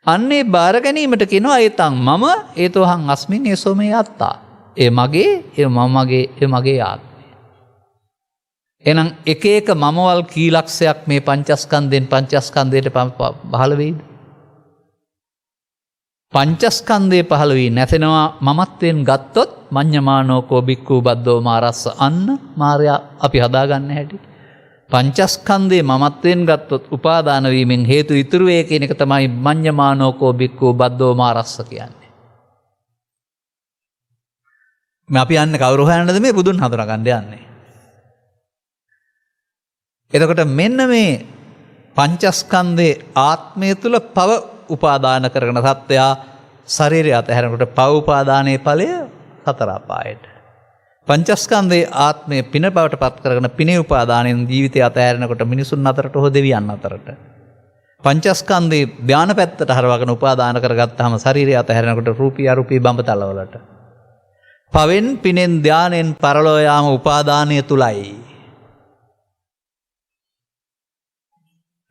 අන්නේ බාර ගැනීමට කියනවා ඒතං මම ඒතෝහං අස්මින් ඒසෝ මේ අත්තා. ඒ මගේ, ඒ මමගේ, ඒ මගේ ආත්මය. එහෙනම් එක එක මමවල් කී ලක්ෂයක් මේ පංචස්කන්ධෙන් පංචස්කන්ධයට පහළ වෙයිද? පංචස්කන්ධය පහළ වී නැසෙනවා මමත්වෙන් ගත්තොත් මඤ්ඤමානෝකෝ බික්ඛු බද්දෝ මාරස්ස අන්න මාර්යා අපි හදාගන්න හැටි. පංචස්කන්ධේ මමත්වෙන් ගත්තොත් උපාදාන වීමෙන් හේතු ඉතුරු වේ කියන එක තමයි මඤ්ඤමානෝකෝ බික්ඛු බද්දෝ මාරස්ස කියන්නේ. මේ අපි යන්නේ කවුරු හොයන්නද මේ බුදුන් හඳුනගන්න යන්නේ. එතකොට මෙන්න මේ පංචස්කන්ධේ ආත්මය තුල පව උපාදාන කරගෙන සත්‍යයා ශරීරය අතහැරනකොට පව උපාදානයේ ඵලය සතර අපායට. පංචස්කන්ධයේ ආත්මය පින බවට පත් කරගෙන පිනේ උපාදානයෙන් ජීවිතය අතහැරනකොට මිනිසුන් අතරට හෝ දෙවියන් අතරට. පංචස්කන්ධේ ධාන පැත්තට හරවගෙන උපාදාන කරගත්තාම ශරීරය අතහැරනකොට රූපී අරූපී බඹතලවලට. පවෙන් පිනෙන් ධානයෙන් පරලෝ යාම උපාදානය තුලයි.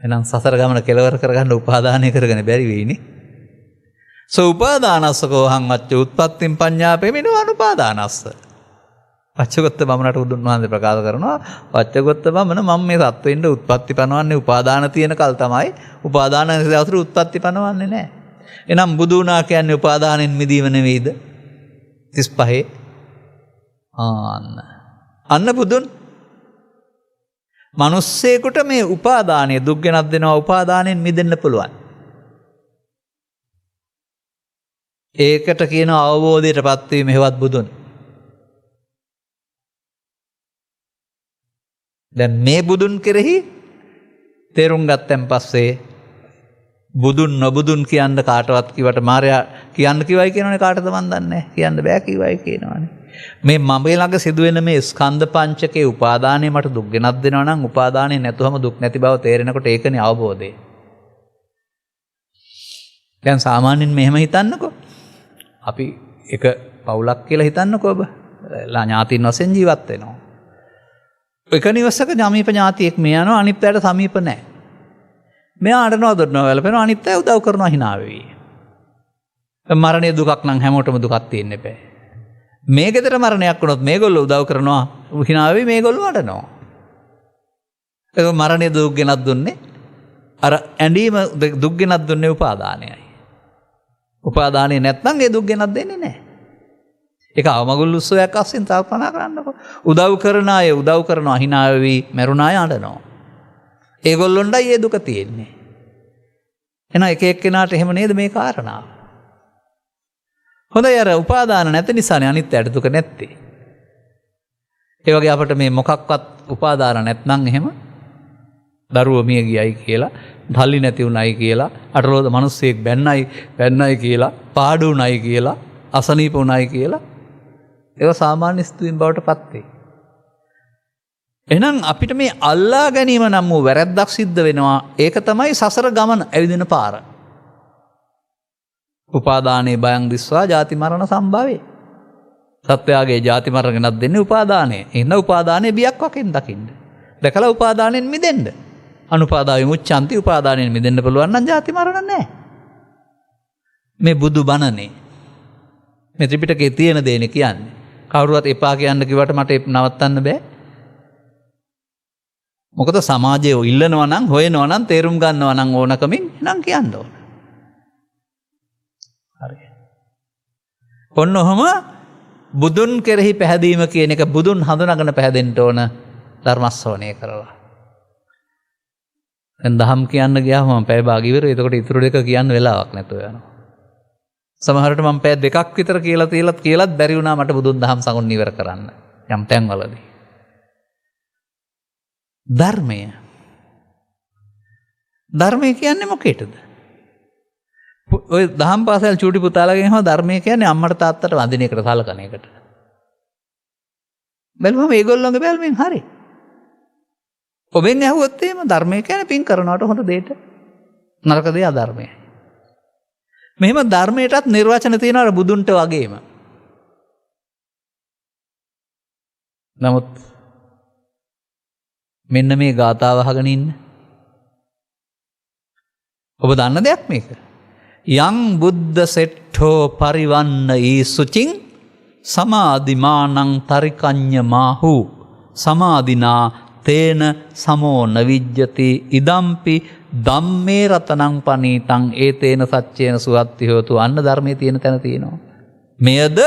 එහෙනම් සසර ගමන කෙලවර කරගන්න උපාදානය කරගෙන බැරි වෙයිනේ. උපාදානස්සකෝ හං අච්ච උත්පත්තිම් පඤ්ඤාපේමිනෝ අනුපාදානස්ස. වච්චගොත්ත බමුණට බුදුන් වහන්සේ ප්‍රකාශ කරනවා වච්චගොත්ත බමුණ මම මේ සත්වෙින්ද උත්පත්ති පනවන්නේ උපාදාන තියෙන කල් තමයි. උපාදාන නැතිවතර උත්පත්ති පනවන්නේ නැහැ. එහෙනම් බුදු වුණා කියන්නේ උපාදානෙන් මිදීම නෙවෙයිද? 35 අන්න බුදුන් මිනිස්සෙකුට මේ උපාදානය දුක් ගෙනත් දෙනවා. උපාදානෙන් මිදෙන්න පුළුවන්. ඒකට කියන අවබෝධයටපත් වීම හේවත් බුදුන්. දැන් මේ බුදුන් කෙරෙහි තේරුම් ගත්තන් පස්සේ බුදුන් නොබුදුන් කියන්න කාටවත් කිව්වට මාර්යා කියන්න කිව්වයි කියනවනේ කාටද මන් දන්නේ නැහැ. කියන්න බෑ කිව්වයි කියනවනේ. මේ මඹේ ළඟ සිදුවෙන මේ ස්කන්ධ පංචකේ උපාදානය මට දුක් ගෙනත් දෙනවා නම් උපාදානය නැතුවම දුක් නැති බව තේරෙනකොට ඒකනේ අවබෝධය. දැන් සාමාන්‍යයෙන් මෙහෙම හිතන්නකෝ. අපි එක පවුලක් කියලා හිතන්නකෝ ඔබ. ඥාතීන් වශයෙන් ජීවත් වෙනවා. එක නිවසක සමීප ඥාතියෙක් මේ යනවා අනිත් පැයට සමීප නැහැ. මෙයා අඬනවා දොඩනවා වැළපෙනවා අනිත් පැය උදව් කරනවා hina වෙවි. මරණය දුකක් නම් හැමෝටම දුකක් තියෙන්න බෑ. මේ ගෙදර මරණයක් වුණොත් මේගොල්ලෝ උදව් කරනවා hina වෙවි මේගොල්ලෝ අඬනවා. ඒක මරණය දුක් ගෙනත් දුන්නේ අර ඇඬීම දුක් ගෙනත් දුන්නේ උපාදානයයි. උපාදානය නැත්නම් ඒ දුක් ගෙනත් දෙන්නේ නැහැ. ඒක අවමගුල් උත්සවයක් අස්සෙන් කල්පනා කරන්නකො. උදව් කරන අය උදව් කරනවා hina වෙවි මරුණ අය අඬනවා. ඒගොල්ලොන්ටයි ඒ දුක තියෙන්නේ. එහෙනම් එක එක්කෙනාට එහෙම නේද මේ කාරණාව? හොඳයි අර උපාදාන නැති නිසානේ අනිත්‍යයට දුක නැත්තේ. ඒ වගේ අපිට මේ මොකක්වත් උපාදාන නැත්නම් එහෙම දරුවෝ මිය ගියයි කියලා, ධල්ලි නැති උනායි කියලා, අටලෝද මිනිස්සෙක් බැන්නයි කියලා, පාඩු උනායි කියලා, අසනීප උනායි කියලා ඒවා සාමාන්‍ය ස්තුතින් බවට පත් වේ. එහෙනම් අපිට මේ අල්ලා ගැනීම නම් වූ වැරැද්දක් සිද්ධ වෙනවා. ඒක තමයි සසර ගමන ඇවිදින පාර. උපාදානයේ බයං දිස්වා ජාති මරණ සම්භවේ. සත්වයාගේ ජාති මරණ ගෙනත් දෙන්නේ උපාදානය. එන්න උපාදානයේ බියක් වශයෙන් දකින්න. දැකලා උපාදානයෙන් මිදෙන්න. අනුපාදා විමුච්ඡanti උපාදානයෙන් මිදෙන්න පුළුවන් නම් ජාති මරණ නැහැ. මේ බුදු බණනේ. මේ ත්‍රිපිටකයේ තියෙන දේනේ කියන්නේ. කවුරුවත් එපා කියන්න කිව්වට මට නවත්තන්න බෑ. මොකද සමාජයේ ඉල්ලනවා නම් හොයනවා නම් තේරුම් ගන්නවා නම් ඕනකමින් නම් කියන්න ඕන. හරි. ඔන්න ඔහම බුදුන් කෙරෙහි පැහැදීම කියන එක බුදුන් හඳුනාගෙන පැහැදෙන්න ඕන ධර්ම ශ්‍රවණය කරලා. දැන් දහම් කියන්න ගියාම මම පැය භාග ඉවරයි. එතකොට ඉතුරු දෙක කියන්න වෙලාවක් නැතුව යනවා. සමහරවිට මම පැය දෙකක් විතර කියලාත් බැරි වුණා මට බුදුන් දහම් සඟුන් ඉවර කරන්න. යම් තැන්වලදී. ධර්මය කියන්නේ මොකේද? ඔය දහම් පාසල් චූටි පුතාලගෙන් හම ධර්මය කියන්නේ අම්මට තාත්තට වඳින එකට සලකන එකට. බැලුවම ඒගොල්ලෝගේ බැල්මෙන් හරි. ඔබෙන් ඇහුවොත් එහෙම ධර්මය කියන්නේ පින් කරනවට හොඳ දෙයට නරක දේ අධර්මයයි. මෙහෙම ධර්මයටත් නිර්වචන තියෙනවා බුදුන්ට වගේම. නමුත් මෙන්න මේ ගාථාව අහගෙන ඉන්න. ඔබ දන්න දෙයක් මේක. යං බුද්ධ සෙට්ඨෝ පරිවන්න ඊසුචින් සමාධිමානං තරිකඤ්ඤමාහු සමාධිනා තේන සමෝ නවිජ්ජති ඉදම්පි ධම්මේ රතනං පනීතං ඒතේන සච්චේන සුවත්ති හෝතු. අන්න ධර්මයේ තියෙන තැන තියෙනවා. මෙයද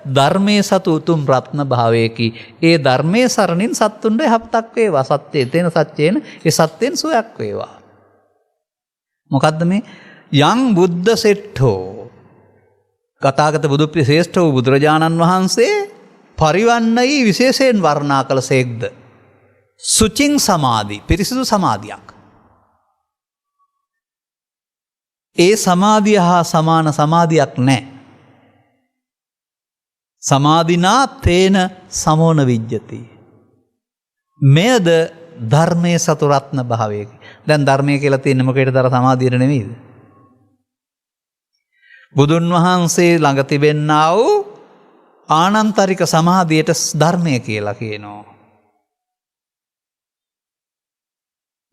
ධර්මයේ සතු උතුම් රත්න භාවයකි. ඒ ධර්මයේ සරණින් සත්තුන්ට යහපතක් වේවා. සත්‍යයේ තේන සච්චේන ඒ සත්‍යෙන් සුවයක් වේවා. මොකද්ද මේ යං බුද්ධ සෙට්ඨෝ? ගතාගත බුදු ශ්‍රේෂ්ඨ වූ බුදුරජාණන් වහන්සේ පරිවන්නයි විශේෂයෙන් වර්ණනා කළ සේක්ද සුචින් සමාධි පිරිසිදු සමාධියක්. ඒ සමාධිය හා සමාන සමාධියක් නැහැ. සමාධිනා තේන සමෝන විජ්ජති. මෙයද ධර්මයේ සතු රත්න භාවයකි. දැන් ධර්මය කියලා තියෙන්නේ මොකේද? අර සමාධියට නෙමෙයිද? බුදුන් වහන්සේ ළඟ තිබෙන්නා වූ ආනන්තරික සමාධියට ධර්මය කියලා කියනවා.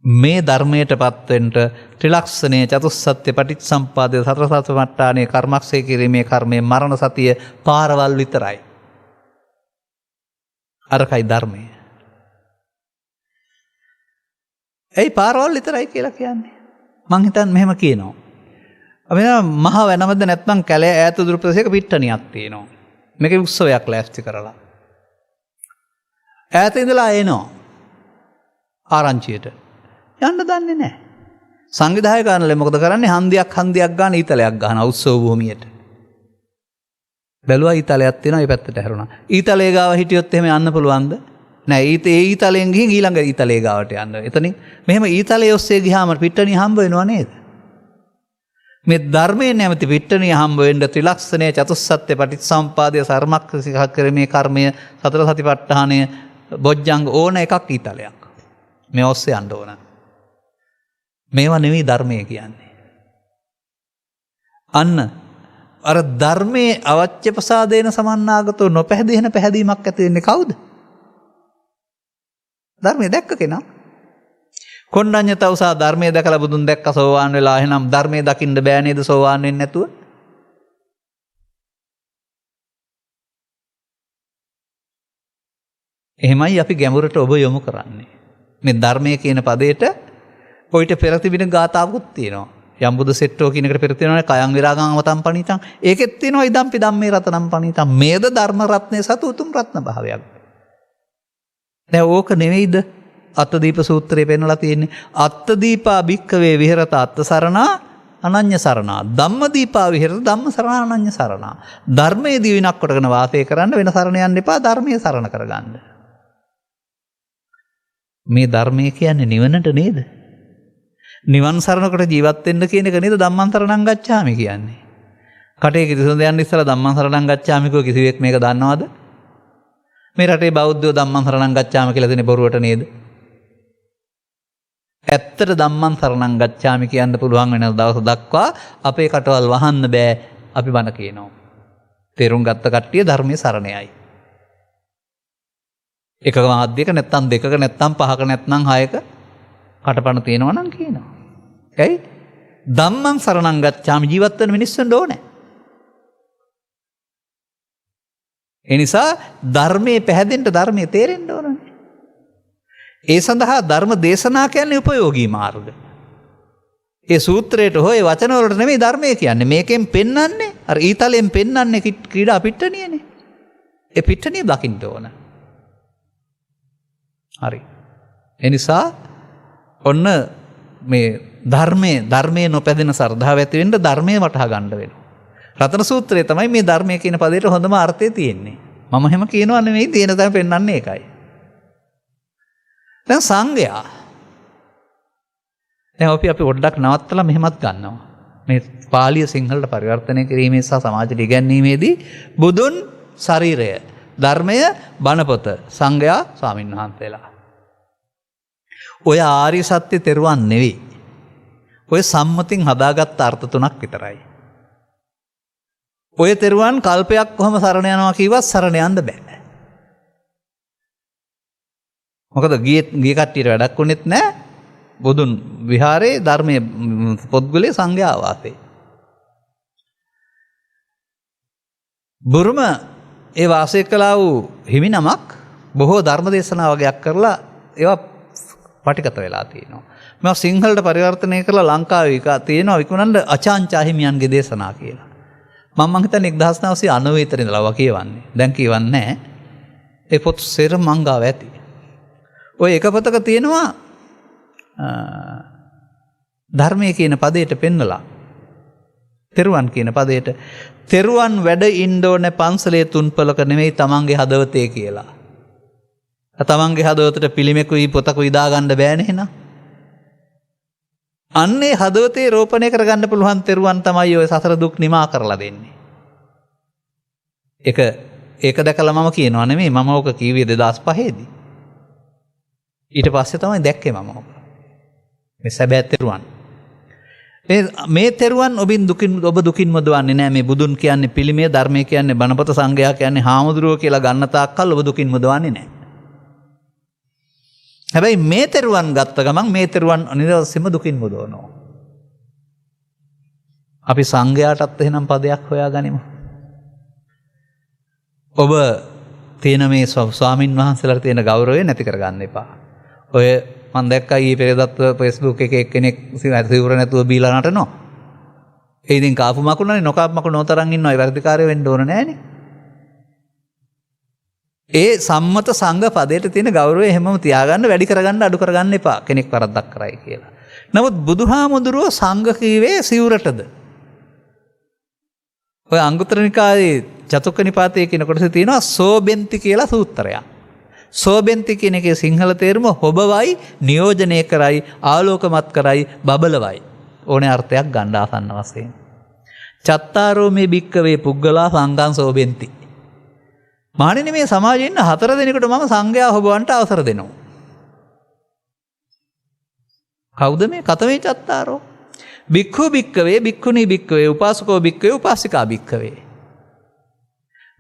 මේ ධර්මයට පත්වෙන්ට ත්‍රිලක්ෂණයේ චතුස්සත්‍ය පටිච්චසම්පාදය සතර සතිපට්ඨානයේ කර්මක්ෂය කිරීමේ කර්මයේ මරණ සතිය පාරවල් විතරයි. අරකයි ධර්මය. ඇයි පාරවල් විතරයි කියලා කියන්නේ? මං හිතන්නේ මෙහෙම කියනවා. අපි මහ වෙනමද නැත්නම් කැලේ ඈත දුර ප්‍රදේශයක පිට්ටනියක් තියෙනවා. මේකේ උත්සවයක් ලෑස්ති කරලා. ඈත ඉඳලා එනවා ආරංචියට. යන්න දන්නේ නැහැ. සංවිධායකයන්ලා මොකද කරන්නේ? හන්දියක් ගන්න ඊතලයක් ගන්නවා උත්සව භූමියට. බැලුවා ඊතලයක් තියෙනවා ඒ පැත්තට හැරුණා. ඊතලයේ ගාව හිටියොත් එහෙම යන්න පුළුවන්ද? නෑ. ඒ ඊතලයෙන් ගිහින් ඊළඟ ඊතලයේ ගාවට යන්න. එතනින් මෙහෙම ඊතලයේ ඔස්සේ ගියාම පිට්ටනිය හම්බ වෙනව නේද? මේ ධර්මයේ නැමැති පිට්ටනිය හම්බ වෙන්න ත්‍රිලක්ෂණයේ චතුස්සත්‍ය පටිච්චසම්පාදයේ සර්මක්ඛසික ක්‍රමයේ කර්මය සතර සතිපට්ඨානය බොජ්ජංග ඕන එකක් ඊතලයක්. මේ ඔස්සේ යන්න ඕන. මේවා නෙවෙයි ධර්මය කියන්නේ. අන්න අර ධර්මයේ අවච්‍ය ප්‍රසාදේන සමන්නාගතෝ නොපැහැදින පැහැදීමක් ඇති වෙන්නේ කවුද? ධර්මයේ දැක්ක කෙනා. කොණ්ඩඤ්ඤතවසා ධර්මයේ දැකලා බුදුන් දැක්ක සෝවාන් වෙලා එහෙනම් ධර්මයේ දකින්න බෑ නේද සෝවාන් වෙන්නේ නැතුව? එහෙමයි අපි ගැඹුරට ඔබ යොමු කරන්නේ. මේ ධර්මයේ කියන පදයට ඔයිට පෙර තිබෙන ගාතාවකුත් තියෙනවා. යම් බුදු සෙට්ටෝ කියන එකට පෙර තියෙනවානේ කයං විරාගං අවතම් පණිතං. ඒකෙත් තියෙනවා ඉදම්පි ධම්මේ රතනම් පණිතං. මේද ධර්ම රත්නේ සතු උතුම් රත්න භාවයක්. දැන් ඕක නෙවෙයිද අත්තදීප සූත්‍රයේ පෙන්නලා තියෙන්නේ. අත්තදීපා භික්ඛවේ විහෙරත අත්තසරණා අනඤ්‍ය සරණා. ධම්මදීපා විහෙරත ධම්ම සරණා අනඤ්‍ය සරණා. ධර්මයේ දිවිනක් කොටගෙන වාසය කරන්න වෙන සරණ යන්න එපා. ධර්මයේ සරණ කරගන්න. මේ ධර්මයේ කියන්නේ නිවනට නේද? නිවන් සරණකට ජීවත් වෙන්න කියන එක නේද ධම්මං සරණං ගච්ඡාමි කියන්නේ. කටේ කිසිම දෙයක් ඉස්සලා ධම්මං සරණං ගච්ඡාමි කෝ කිසිවෙක් මේක දන්නවද? මේ රටේ බෞද්ධයෝ ධම්මං සරණං ගච්ඡාමි කියලා දෙන්නේ බොරුවට නේද? ඇත්තට ධම්මං සරණං ගච්ඡාමි කියන්න පුළුවන් වෙන දවස දක්වා අපේ කටවල් වහන්න බෑ. අපි බණ කියනවා. තේරුම් ගත්ත කට්ටිය ධර්මයේ සරණයයි. එකක මාධ්‍යක නැත්තම් දෙකක නැත්තම් පහක නැත්නම් හයක කටපණ තියෙනවා නම් කියනවා. ඇයි? ධම්මං සරණං ගච්ඡාමි ජීවත් වෙන මිනිස්සුන්ට ඕනේ. ඒ නිසා ධර්මයේ පැහැදෙන්න ධර්මයේ තේරෙන්න ඕනනේ. ඒ සඳහා ධර්ම දේශනා කියන්නේ උපයෝගී මාර්ග. ඒ සූත්‍රයට හොය වචන වලට නෙමෙයි ධර්මයේ කියන්නේ. මේකෙන් පෙන්වන්නේ අර ඊතලෙන් පෙන්වන්නේ ක්‍රීඩා පිට්ටනියනේ. ඒ පිට්ටනිය දකින්න ඕන. හරි. ඒ නිසා ඔන්න මේ ධර්මයේ නොපැදෙන ශ්‍රද්ධාව ඇති වෙන්න ධර්මයේ වටහා ගන්න වෙනවා. රතන සූත්‍රයේ තමයි මේ ධර්මයේ කියන පදයට හොඳම අර්ථය තියෙන්නේ. මම එහෙම කියනවා නෙමෙයි තියෙන තැන පෙන්වන්නේ ඒකයි. දැන් සංඝයා දැන් අපි පොඩ්ඩක් නවත්තලා මෙහෙමත් ගන්නවා. මේ පාලිය සිංහලට පරිවර්තනය කිරීමේ සහ සමාජයට ඉගැන්වීමේදී බුදුන් ශරීරය, ධර්මය, බණපොත, සංඝයා ස්වාමීන් වහන්සේලා. ඔය ආර්ය සත්‍ය තෙරුවන් නෙවෙයි. ඔය සම්මතින් හදාගත්ත අර්ථ තුනක් විතරයි. ඔය තෙරුවන් කල්පයක් කොහොම සරණ යනවා කිව්වත් සරණ යන්න බෑ. මොකද ගිය කට්ටියට වැඩක් වුණෙත් නෑ. බුදුන් විහාරේ ධර්මයේ පොත්ගුලේ සංඝයා වාසයේ. බුරුම ඒ වාසය කළා වූ හිමි නමක් බොහෝ ධර්ම දේශනා වගේක් කරලා ඒවා පටිගත වෙලා තියෙනවා. මේවා සිංහලට පරිවර්තනය කරලා ලංකාවේ තියෙනවා විකුණන්න අචාන්චා හිමියන්ගේ දේශනා කියලා. මම හිතන්නේ 1990 විතර ඉඳලා කියවන්නේ. දැන් කියවන්නේ නැහැ. ඒ පොත් සෙර මංගාව ඇති. ඔය එක පොතක තියෙනවා ධර්මයේ කියන පදයට පෙන්නලා තෙරුවන් කියන පදයට තෙරුවන් වැඩ ඉන්න ඕනේ පන්සලේ තුන්පලක නෙමෙයි තමන්ගේ හදවතේ කියලා. තමන්ගේ හදවතට පිළිමෙකුයි පොතකුයි දාගන්න බෑනේ එහෙනම්. අන්නේ හදවතේ රෝපණය කරගන්න පුළුවන් තෙරුවන් තමයි ඔය සසර දුක් නිමා කරලා දෙන්නේ. ඒක දැකලා මම කියනවා නෙමෙයි මම ඕක කිව්වේ 2005 දී. ඊට පස්සේ තමයි දැක්කේ මම ඕක. මේ සැබෑ තෙරුවන්. මේ තෙරුවන් ඔබ දුකින් මුදවන්නේ නැහැ. මේ බුදුන් කියන්නේ පිළිමය, ධර්මය කියන්නේ බණපොත, සංඝයා කියන්නේ හාමුදුරුවෝ කියලා ගන්න තාක්කල් ඔබ දුකින් මුදවන්නේ නැහැ. හැබැයි මේ තෙරුවන් ගත්ත ගමන් මේ තෙරුවන් අනිවාර්යයෙන්ම දුකින් මුදවනවා. අපි සංඝයාටත් එහෙනම් පදයක් හොයාගනිමු. ඔබ තියෙන මේ ස්වාමින් වහන්සේලාට තියෙන ගෞරවය නැති කරගන්න එපා. ඔය මම දැක්කා ඊයේ පෙරේදත් Facebook එකේ එක්කෙනෙක් සිවුර නැතුව බීලා නටනවා. ඒ ඉතින් කාපු මකුණනේ නොකාපු මකුණ නොතරන් ඉන්නවා. ඒ වැඩිකාරය වෙන්න ඕන නෑනේ. ඒ සම්මත සංඝ පදයට තියෙන ගෞරවය හැමම තියාගන්න වැඩි කරගන්න අඩු කරගන්න එපා. කෙනෙක් වරද්දක් කරයි කියලා. නමුත් බුදුහාමුදුරුවෝ සංඝ කීවේ සිවුරටද? ඔය අංගුත්තර නිකායේ චතුක්ක නිපාතයේ කියන කොටසේ තියෙනවා සෝබෙන්ති කියලා සූත්‍රයක්. සෝබෙන්ති කියන එකේ සිංහල තේරුම හොබවයි, නියෝජනය කරයි, ආලෝකමත් කරයි, බබලවයි. ඕනේ අර්ථයක් ගන්න ආසන්න වශයෙන්. චත්තාරෝ මේ භික්කවේ පුග්ගලා සංඝං සෝබෙන්ති. මහණෙනි මේ සමාජයේ ඉන්න 4 දෙනෙකුට මම සංඝයා හොබවන්නට අවසර දෙනවා. කවුද මේ? කතමේ චත්තාරෝ. භික්ඛු භික්කවේ, භික්ඛුනී භික්කවේ, උපාසකෝ භික්කවේ, උපාසිකා භික්කවේ.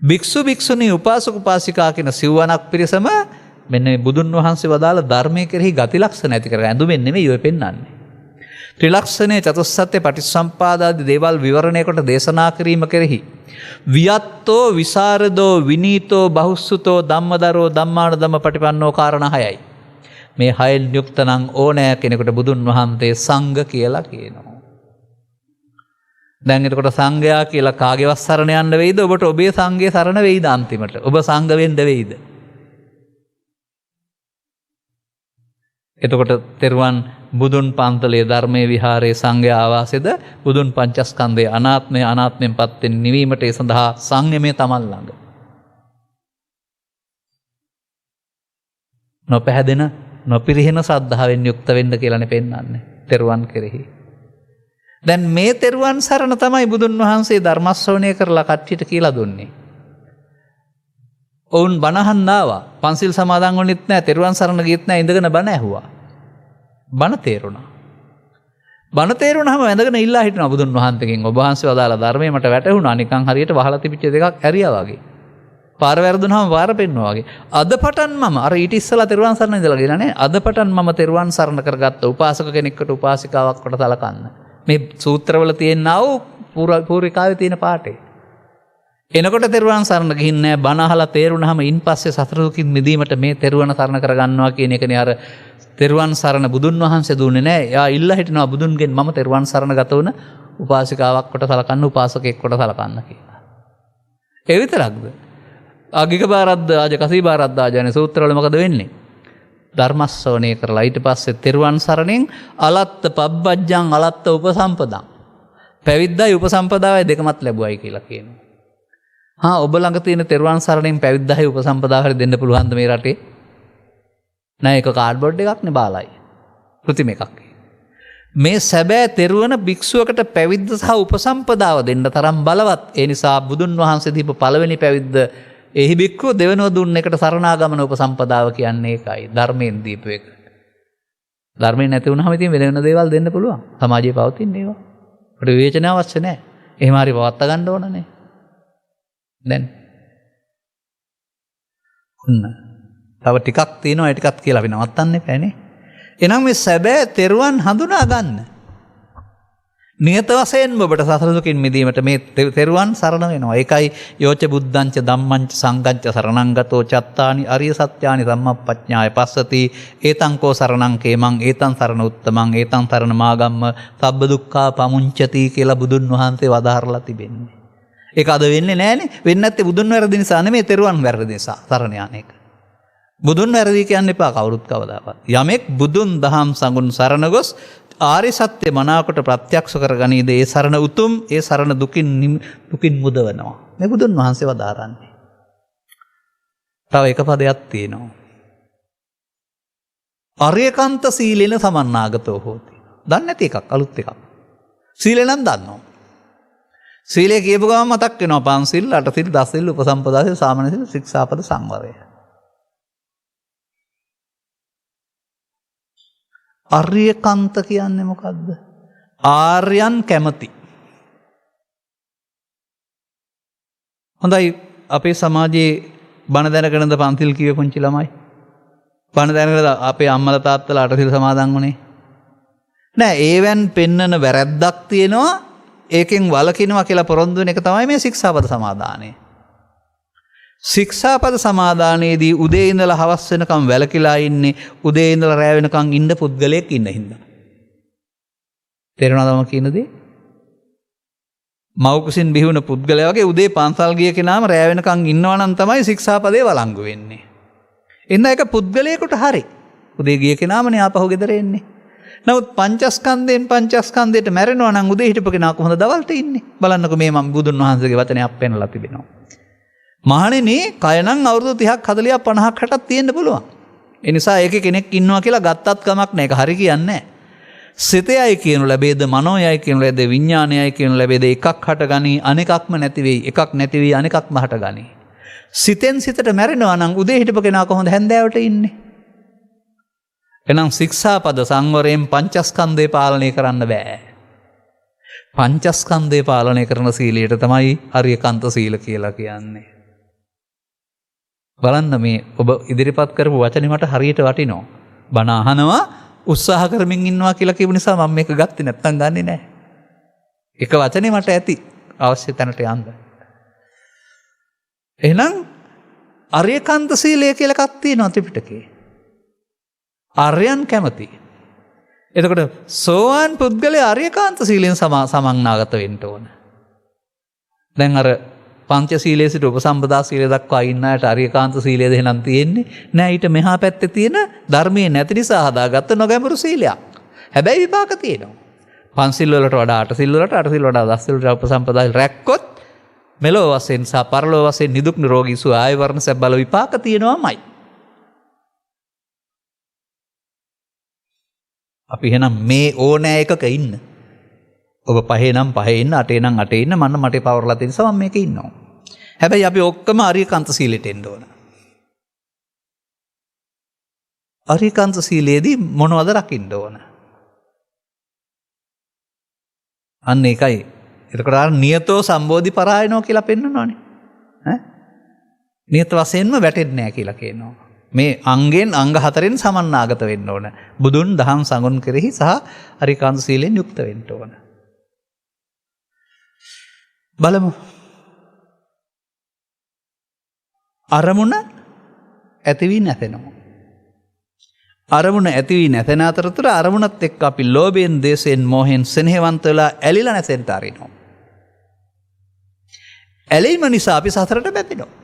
භික්ෂු භික්ෂුණී උපාසක උපාසිකා කියන සිව්වණක් පිරිසම මෙන්න මේ බුදුන් වහන්සේ වදාළ ධර්මයේ කෙරෙහි ගති ලක්ෂණ ඇති කරගන්න. ඇඳුමෙන් නෙමෙයි ඔය පෙන්වන්නේ. ත්‍රිලක්ෂණේ චතුස්සත්‍ය පටිච්චසම්පාදාදී දේවල් විවරණය කොට දේශනා කිරීම කෙරෙහි වියත්තෝ විසරදෝ විනීතෝ බහුසුතෝ ධම්මදරෝ ධම්මානුධම්ම පටිපන්නෝ කාරණා 6යි. මේ 6න් යුක්ත නම් ඕනෑ කෙනෙකුට බුදුන් වහන්සේ සංඝ කියලා කියනවා. දැන් එතකොට සංඝයා කියලා කාගේවත් සරණ යන්න වෙයිද? ඔබට ඔබේ සංඝයේ සරණ වෙයිද අන්තිමට? ඔබ සංඝ වෙන්න වෙයිද? එතකොට තෙරුවන් බුදුන් පන්තලේ ධර්මයේ විහාරයේ සංඝයා ආවාසෙද බුදුන් පංචස්කන්ධයේ අනාත්මයෙන් පත් වෙන නිවීමට ඒ සඳහා සංයමය තමන් ළඟ. නොපැහැදෙන නොපිරිහෙන ශ්‍රද්ධාවෙන් යුක්ත වෙන්න කියලානේ පෙන්වන්නේ තෙරුවන් කෙරෙහි. දැන් මේ තෙරුවන් සරණ තමයි බුදුන් වහන්සේ ධර්ම ශ්‍රවණය කරලා කට්ටියට කියලා දුන්නේ. ඔවුන් බණහන් ආවා. පන්සිල් සමාදන් වුණෙත් නැහැ, තෙරුවන් සරණ ගියෙත් නැහැ, ඉඳගෙන බණ ඇහුවා. බණ තේරුණා. බණ තේරුණාම වැඳගෙන ඉල්ලා හිටිනවා බුදුන් වහන්සේගෙන් ඔබ වහන්සේ වදාළ ධර්මයේ මට වැටහුණා නිකන් හරියට වහලා තිබිච්ච දෙකක් ඇරියා වගේ. පාර වැරදුනහම පාර පෙන්නවා වගේ. අද පටන් මම අර ඊට ඉස්සලා තෙරුවන් සරණ ඉඳලා ගිහලා නේ. අද පටන් මම තෙරුවන් සරණ කරගත්ත උපාසක කෙනෙක්ට උපාසිකාවක් කොට සලකන්න. මේ සූත්‍රවල තියෙනා වූ පූර්විකාවේ තියෙන පාඩේ. එනකොට තෙරුවන් සරණ ගිහින් නැහැ බණ අහලා තේරුණාම ඉන්පස්සේ සතර දුකින් මිදීමට මේ තෙරුවන් සරණ කරගන්නවා කියන එකනේ අර තෙරුවන් සරණ බුදුන් වහන්සේ දුන්නේ නැහැ. එයා ඉල්ලා හිටිනවා බුදුන්ගෙන් මම තෙරුවන් සරණ ගත වුණ උපාසිකාවක් කොට සලකන්න උපාසකෙක් කොට සලකන්න කියලා. ඒ විතරක්ද? අගික බාරද්දාජ කසී බාරද්දාජ යන සූත්‍රවල මොකද වෙන්නේ? ධර්මස්සවණේ කරලා ඊට පස්සේ තෙරුවන් සරණෙන් අලත්ත පබ්බජ්ජං අලත්ත උපසම්පදං. පැවිද්දයි උපසම්පදාවයි දෙකමත් ලැබුවයි කියලා කියනවා. ඔබ ළඟ තියෙන තෙරුවන් සරණෙන් පැවිද්දයි උපසම්පදාව හරි දෙන්න පුළුවන්ද මේ රටේ? නෑ ඒක කාඩ්බෝඩ් එකක් නේ බාලයි. කෘතිම එකක්. මේ සැබෑ තෙරුවන භික්ෂුවකට පැවිද්ද සහ උපසම්පදාව දෙන්න තරම් බලවත්. ඒ නිසා බුදුන් වහන්සේ දීප පළවෙනි පැවිද්ද එහි බික්කුව දෙවෙනව දුන්න එකට සරණාගමන උපසම්පදාව කියන්නේ ඒකයි. ධර්මයෙන් දීපු එක. ධර්මයෙන් නැති වුණාම ඉතින් වෙන වෙන දේවල් දෙන්න පුළුවන්. සමාජයේ පවතින ඒවා. අපිට විවේචන අවශ්‍ය නැහැ. එහෙම හරි පවත්වා ගන්න ඕනනේ. දැන් තව ටිකක් තියෙනවා ඒ ටිකත් කියලා අපි නවත්තන්න එපානේ. එහෙනම් මේ සැබෑ තෙරුවන් හඳුනා ගන්න. නියත වශයෙන්ම ඔබට සසර දුකින් මිදීමට මේ තෙරුවන් සරණ වෙනවා. ඒකයි යෝච බුද්ධංච ධම්මංච සංඝංච සරණං ගතෝ චත්තානි අරිය සත්‍යානි ධම්මප්පඥාය පස්සති ඒතං කෝ සරණං කේමං ඒතං සරණ උත්තමං ඒතං සරණ මාගම්ම සබ්බ දුක්ඛා පමුංචති කියලා බුදුන් වහන්සේ වදාහරලා තිබෙන්නේ. ඒක අද වෙන්නේ නැහනේ. වෙන්නේ නැත්තේ බුදුන් වැරදි නිසා නෙමෙයි තෙරුවන් වැරදි නිසා සරණ යන එක. බුදුන් වැරදි කියන්න එපා කවුරුත් කවදාවත්. යමෙක් බුදුන් දහම් සඟුන් සරණ ගොස් ආර්ය සත්‍ය මනාකොට ප්‍රත්‍යක්ෂ කරගනීද ඒ සරණ උතුම් ඒ සරණ දුකින් මුදවනවා. මේ බුදුන් වහන්සේ වදාරන්නේ. තව එක පදයක් තියෙනවා. අරියකාන්ත සීලෙන සමන්නාගතෝ හෝති. දන්නේ නැති එකක් අලුත් එකක්. සීලෙ නම් දන්නවා. සීලය කියපු ගමන් මතක් වෙනවා පන්සිල්, අටසිල්, දසසිල්, උපසම්පදා සිල්, සාමණේර සිල්, ශික්ෂාපද සංවරය. අරියකාන්ත කියන්නේ මොකද්ද? ආර්යයන් කැමති. හොඳයි අපේ සමාජයේ බණ දැනගෙනද පන්සිල් කිව්වේ පුංචි ළමයි? බණ දැනගෙනද අපේ අම්මලා තාත්තලා අටසිල් සමාදන් වුණේ? නෑ ඒවෙන් පෙන්නන වැරැද්දක් තියෙනවා. ඒකෙන් වලකිනවා කියලා පොරොන්දු වෙන එක තමයි මේ ශික්ෂාපද සමාදානය. ශික්ෂාපද සමාදානයේදී උදේ ඉඳලා හවස් වෙනකම් වැලකිලා ඉන්නේ උදේ ඉඳලා රැ වෙනකම් ඉන්න පුද්ගලයෙක් ඉන්න හින්දා. තේරෙනවද මම කියන දේ? මව්කුසින් බිහි වුණ පුද්ගලයා වගේ උදේ පන්සල් ගිය කෙනාම රැ වෙනකම් ඉන්නවා නම් තමයි ශික්ෂාපදේ වළංගු වෙන්නේ. එන්න ඒක පුද්ගලයෙකුට හරි. උදේ ගිය කෙනාමනේ ආපහු ගෙදර එන්නේ. නමුත් පංචස්කන්ධයෙන් පංචස්කන්ධයට මැරෙනවා නම් උදේ හිටපු කෙනා කොහොමද දවල්ට ඉන්නේ? බලන්නකෝ මේ මම බුදුන් වහන්සේගේ වචනේ අප්පෙන්නලා තිබෙනවා. මහණෙනි කය නම් අවුරුදු 30ක් 40ක් 50ක් 60ක් තියෙන්න පුළුවන්. ඒ නිසා ඒකේ කෙනෙක් ඉන්නවා කියලා ගත්තත් කමක් නැහැ. ඒක හරි කියන්නේ නැහැ. සිතයයි කියනු ලැබේද මනෝයයි කියනු ලැබේද විඥානයයි කියනු ලැබේද එකක් හටගනී අනෙකක්ම නැති වෙයි. එකක් නැති වෙයි අනෙකක්ම හටගනී. සිතෙන් සිතට මැරෙනවා නම් උදේ හිටපු කෙනා කොහොමද හැන්දෑවට ඉන්නේ? එහෙනම් ශික්ෂාපද සංවරයෙන් පංචස්කන්ධය පාලනය කරන්න බෑ. පංචස්කන්ධය පාලනය කරන සීලයට තමයි අරියකාන්ත සීල කියලා කියන්නේ. බලන්න මේ ඔබ ඉදිරිපත් කරපු වචනේ මට හරියට වටිනවා. බණ අහනවා උත්සාහ කරමින් ඉන්නවා කියලා කියපු නිසා මම මේක ගත්තේ නැත්තම් ගන්නෙ නෑ. එක වචනේ මට ඇති අවශ්‍ය තැනට යන්න. එහෙනම් අරියකාන්ත සීලය කියලා එකක් තියෙනවා ත්‍රිපිටකේ. ආර්යයන් කැමති. එතකොට සෝවාන් පුද්ගලයා ආර්යකාන්ත සීලෙන් සමන්නාගත වෙන්න ඕන. දැන් අර පංච සීලයේ සිට උපසම්පදා සීලය දක්වා ඉන්න අයට ආර්යකාන්ත සීලය දෙහෙනම් තියෙන්නේ නෑ. ඊට මෙහා පැත්තේ තියෙන ධර්මයේ නැති නිසා හදාගත්ත නොගැඹුරු සීලයක්. හැබැයි විපාක තියෙනවා. පන්සිල් වලට වඩා අට සිල් වලට, අට සිල් වඩා දස සිල් වලට උපසම්පදා රැක්කොත් මෙලොව වශයෙන් සහ පරලොව වශයෙන් නිදුක් නිරෝගී සුව ආය වර්ණ සැබ්බල විපාක තියෙනවාමයි. අපි එහෙනම් මේ ඕනෑ එකක ඉන්න. ඔබ පහේ නම් පහේ ඉන්න, අටේ නම් අටේ ඉන්න, මන්න මටේ පවර්ලා තියෙන නිසා මම මේකේ ඉන්නවා. හැබැයි අපි ඔක්කොම අරියකාන්ත සීලෙට එන්න ඕන. අරියකාන්ත සීලයේදී මොනවද රකින්න ඕන? අන්න ඒකයි. එතකොට අර නියතෝ සම්බෝධි පරායනෝ කියලා පෙන්නනවානේ. ඈ නියත වශයෙන්ම වැටෙන්නේ නැහැ කියලා කියනවා. මේ අංගෙන් අංග 4න් සමන්නාගත වෙන්න ඕන. බුදුන් දහම් සංගුණ කෙරෙහි සහ අරිකාන්ත සීලෙන් යුක්ත වෙන්න ඕන. බලමු. අරමුණ ඇති වී නැතෙනවා. අරමුණ ඇති වී නැතෙන අතරතුර අරමුණත් එක්ක අපි ලෝභයෙන්, දේශයෙන්, මෝහයෙන් සෙනෙහවන්ත වෙලා ඇලිලා නැසෙන්න ආරිනවා. ඇලීම නිසා අපි සතරට බැඳෙනවා.